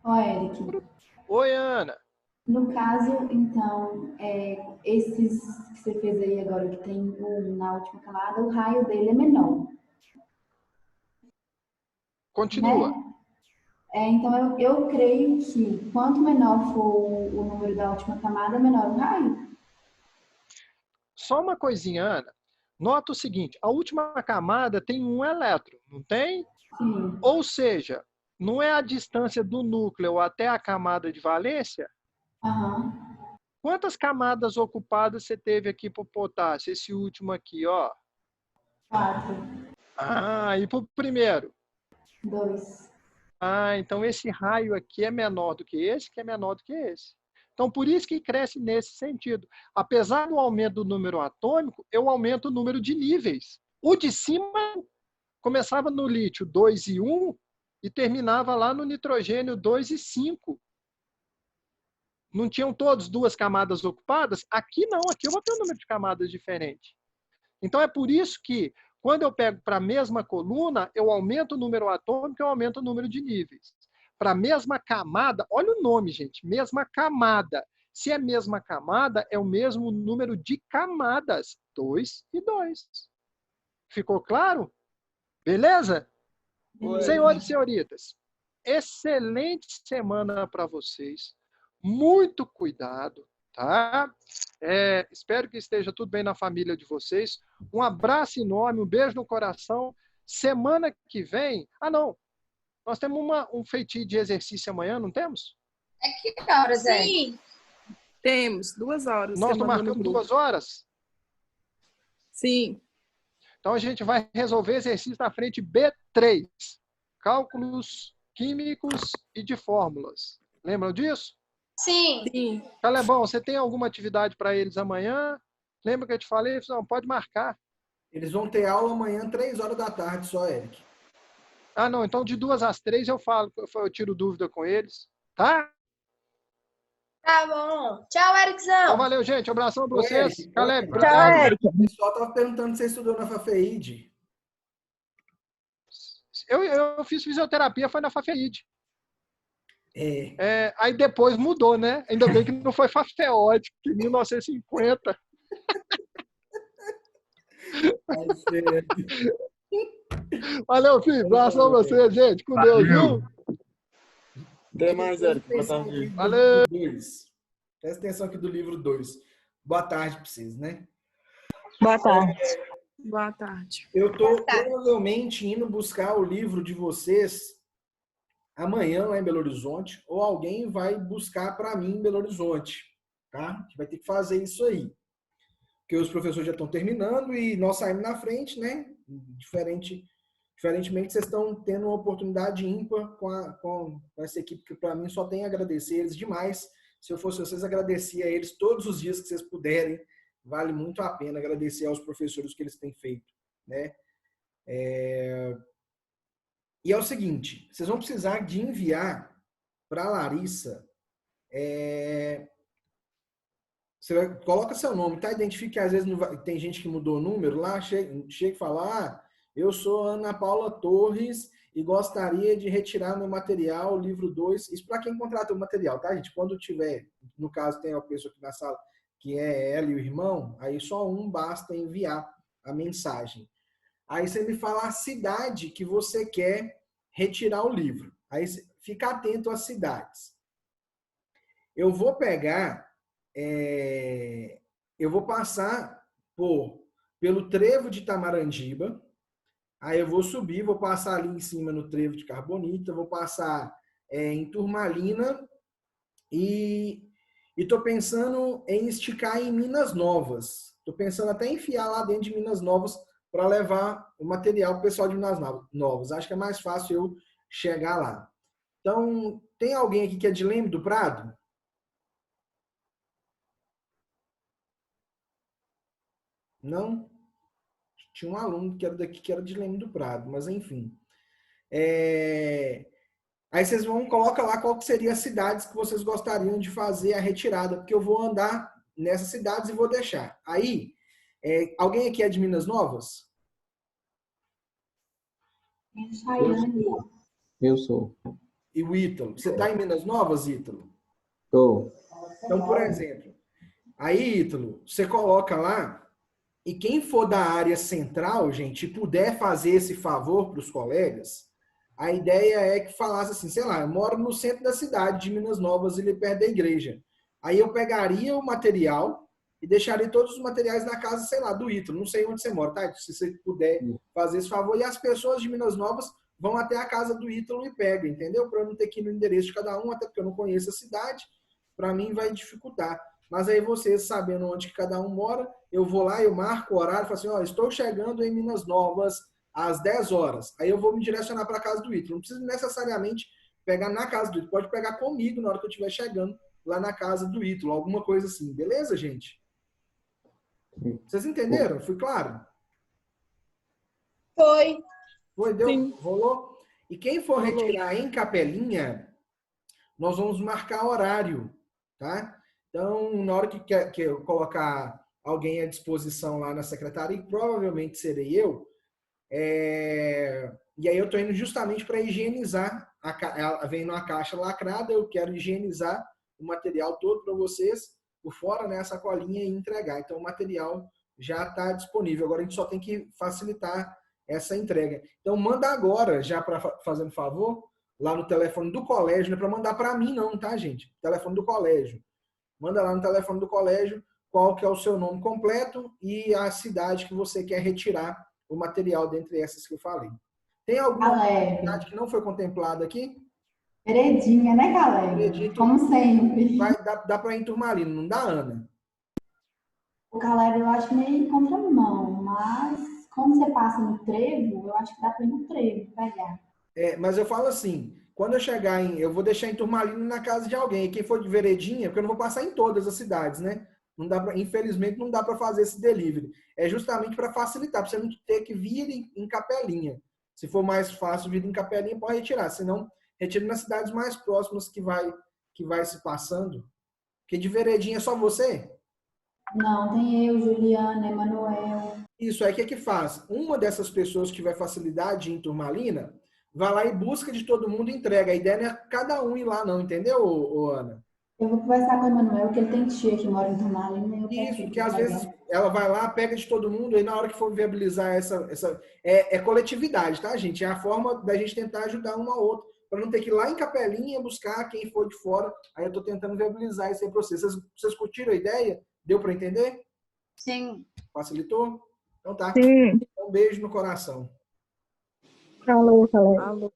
Ó, Eric. Oi, Ana. No caso, então, esses que você fez aí agora, que tem na última camada, o raio dele é menor. Continua. Né? Então, eu creio que quanto menor for o número da última camada, menor o raio. Só uma coisinha, Ana. Nota o seguinte, a última camada tem um elétron, não tem? Sim. Ou seja, não é a distância do núcleo até a camada de valência? Uhum. Quantas camadas ocupadas você teve aqui para o potássio? Esse último aqui, ó. 4. Ah, e para o primeiro? 2. Ah, então esse raio aqui é menor do que esse, que é menor do que esse. Então, por isso que cresce nesse sentido. Apesar do aumento do número atômico, eu aumento o número de níveis. O de cima começava no lítio 2 e 1 e terminava lá no nitrogênio 2 e 5. Não tinham todos 2 camadas ocupadas? Aqui não, aqui eu vou ter um número de camadas diferente. Então, é por isso que, quando eu pego para a mesma coluna, eu aumento o número atômico, eu aumento o número de níveis. Para a mesma camada, olha o nome, gente, mesma camada. Se é mesma camada, é o mesmo número de camadas, 2 e 2. Ficou claro? Beleza? Senhores e senhoritas, excelente semana para vocês. Muito cuidado, tá? Espero que esteja tudo bem na família de vocês. Um abraço enorme, um beijo no coração. Semana que vem... Ah, não. Nós temos um feitio de exercício amanhã, não temos? É que horas, é? Sim. Temos, 2 horas. Nós não marcamos 2 horas? Sim. Então, a gente vai resolver exercício na frente B3. Cálculos químicos e de fórmulas. Lembram disso? Sim. Sim. Calebão, você tem alguma atividade para eles amanhã? Lembra que eu te falei? Não, pode marcar. Eles vão ter aula amanhã, 3 horas da tarde só, Eric. Ah, não. Então, de 2 às 3 eu falo, eu tiro dúvida com eles. Tá? Tá bom. Tchau, Ericzão. Então, valeu, gente. Um abração para vocês. Eric, Caleb, Tchau, obrigado. Eric. O pessoal estava perguntando se você estudou na FAFEID. Eu fiz fisioterapia, foi na FAFEID. Aí depois mudou, né? Ainda bem que não foi FAFEOD, que em 1950. Valeu, filho. Abração pra você, gente. Com Deus, viu? Até mais, Eric. Boa tarde. Valeu. Presta atenção aqui do livro 2. Boa tarde para vocês, né? Boa tarde. Boa tarde. Eu estou provavelmente indo buscar o livro de vocês amanhã lá em Belo Horizonte, ou alguém vai buscar para mim em Belo Horizonte, tá? A gente vai ter que fazer isso aí. Porque os professores já estão terminando e nós saímos na frente, né? Diferentemente, vocês estão tendo uma oportunidade ímpar com essa equipe, que para mim só tem a agradecer eles demais. Se eu fosse vocês, agradecia a eles todos os dias que vocês puderem. Vale muito a pena agradecer aos professores que eles têm feito, né? E é o seguinte, vocês vão precisar de enviar para a Larissa, você coloca seu nome, tá? Identifique que às vezes tem gente que mudou o número lá, chega e fala, eu sou Ana Paula Torres e gostaria de retirar meu material, livro 2, isso para quem contratou o material, tá, gente? Quando tiver, no caso tem uma pessoa aqui na sala, que é ela e o irmão, aí só um basta enviar a mensagem. Aí você me fala a cidade que você quer retirar o livro. Aí fica atento às cidades. Eu vou pegar, eu vou passar pelo trevo de Tamarandiba, aí eu vou subir, vou passar ali em cima no trevo de Carbonita, vou passar em Turmalina e estou pensando em esticar em Minas Novas. Estou pensando até em enfiar lá dentro de Minas Novas para levar o material para o pessoal de Minas Novas. Acho que é mais fácil eu chegar lá. Então, tem alguém aqui que é de Leme do Prado? Não? Tinha um aluno que era daqui, que era de Leme do Prado, mas enfim. Aí vocês vão colocar lá qual que seria as cidades que vocês gostariam de fazer a retirada, porque eu vou andar nessas cidades e vou deixar. Aí, alguém aqui é de Minas Novas? Eu sou. E o Ítalo? Você está em Minas Novas, Ítalo? Estou. Então, por exemplo, aí, Ítalo, você coloca lá, e quem for da área central, gente, e puder fazer esse favor para os colegas, a ideia é que falasse assim, sei lá, eu moro no centro da cidade de Minas Novas, ali perto da igreja. Aí eu pegaria o material e deixaria todos os materiais na casa, sei lá, do Ítalo. Não sei onde você mora, tá? Se você puder fazer esse favor. E as pessoas de Minas Novas vão até a casa do Ítalo e pegam, entendeu? Para eu não ter que ir no endereço de cada um, até porque eu não conheço a cidade. Para mim vai dificultar. Mas aí vocês, sabendo onde que cada um mora, eu vou lá, eu marco o horário, falo assim, ó, estou chegando em Minas Novas às 10 horas. Aí eu vou me direcionar para a casa do Ítalo. Não precisa necessariamente pegar na casa do Ítalo. Pode pegar comigo na hora que eu estiver chegando lá na casa do Ítalo. Alguma coisa assim. Beleza, gente? Vocês entenderam? Fui claro? Foi. Foi, deu? Sim. Rolou? E quem for retirar em Capelinha, nós vamos marcar horário, tá? Então, na hora que eu colocar alguém à disposição lá na secretaria, e provavelmente serei eu, e aí eu estou indo justamente para higienizar, vem numa caixa lacrada, eu quero higienizar o material todo para vocês, por fora, né, a sacolinha, e entregar. Então, o material já está disponível. Agora, a gente só tem que facilitar essa entrega. Então, manda agora, já para fazendo favor, lá no telefone do colégio, não é para mandar para mim não, tá, gente? Telefone do colégio. Manda lá no telefone do colégio qual que é o seu nome completo e a cidade que você quer retirar o material dentre essas que eu falei. Tem alguma cidade que não foi contemplada aqui? Veredinha, né, Caleb? Como sempre. Dá para ir em Turmalina, não dá, Ana? O Caleb eu acho meio contramão, mas como você passa no trevo, eu acho que dá para ir no trevo, pegar. Mas eu falo assim, quando eu chegar eu vou deixar em Turmalina na casa de alguém. E quem for de Veredinha, porque eu não vou passar em todas as cidades, né? Não dá infelizmente, não dá para fazer esse delivery. É justamente para facilitar, para você não ter que vir em Capelinha. Se for mais fácil vir em Capelinha, pode retirar. Senão, retira nas cidades mais próximas que vai se passando. Porque de Veredinha é só você? Não, tem eu, Juliana, Emanuel. Isso aí, o que faz? Uma dessas pessoas que tiver facilidade em Turmalina, vai lá e busca de todo mundo e entrega. A ideia não é cada um ir lá não, entendeu, Ana? Eu vou conversar com o Emanuel, que ele tem tia que mora em Turmalina. Isso, porque às vezes ela vai lá, pega de todo mundo, e na hora que for viabilizar essa coletividade, tá, gente? É a forma da gente tentar ajudar um ao outro, para não ter que ir lá em Capelinha buscar quem for de fora. Aí eu tô tentando viabilizar esse processo. Vocês curtiram a ideia? Deu para entender? Sim. Facilitou? Então tá. Sim. Um beijo no coração. Falou, falou. Alô.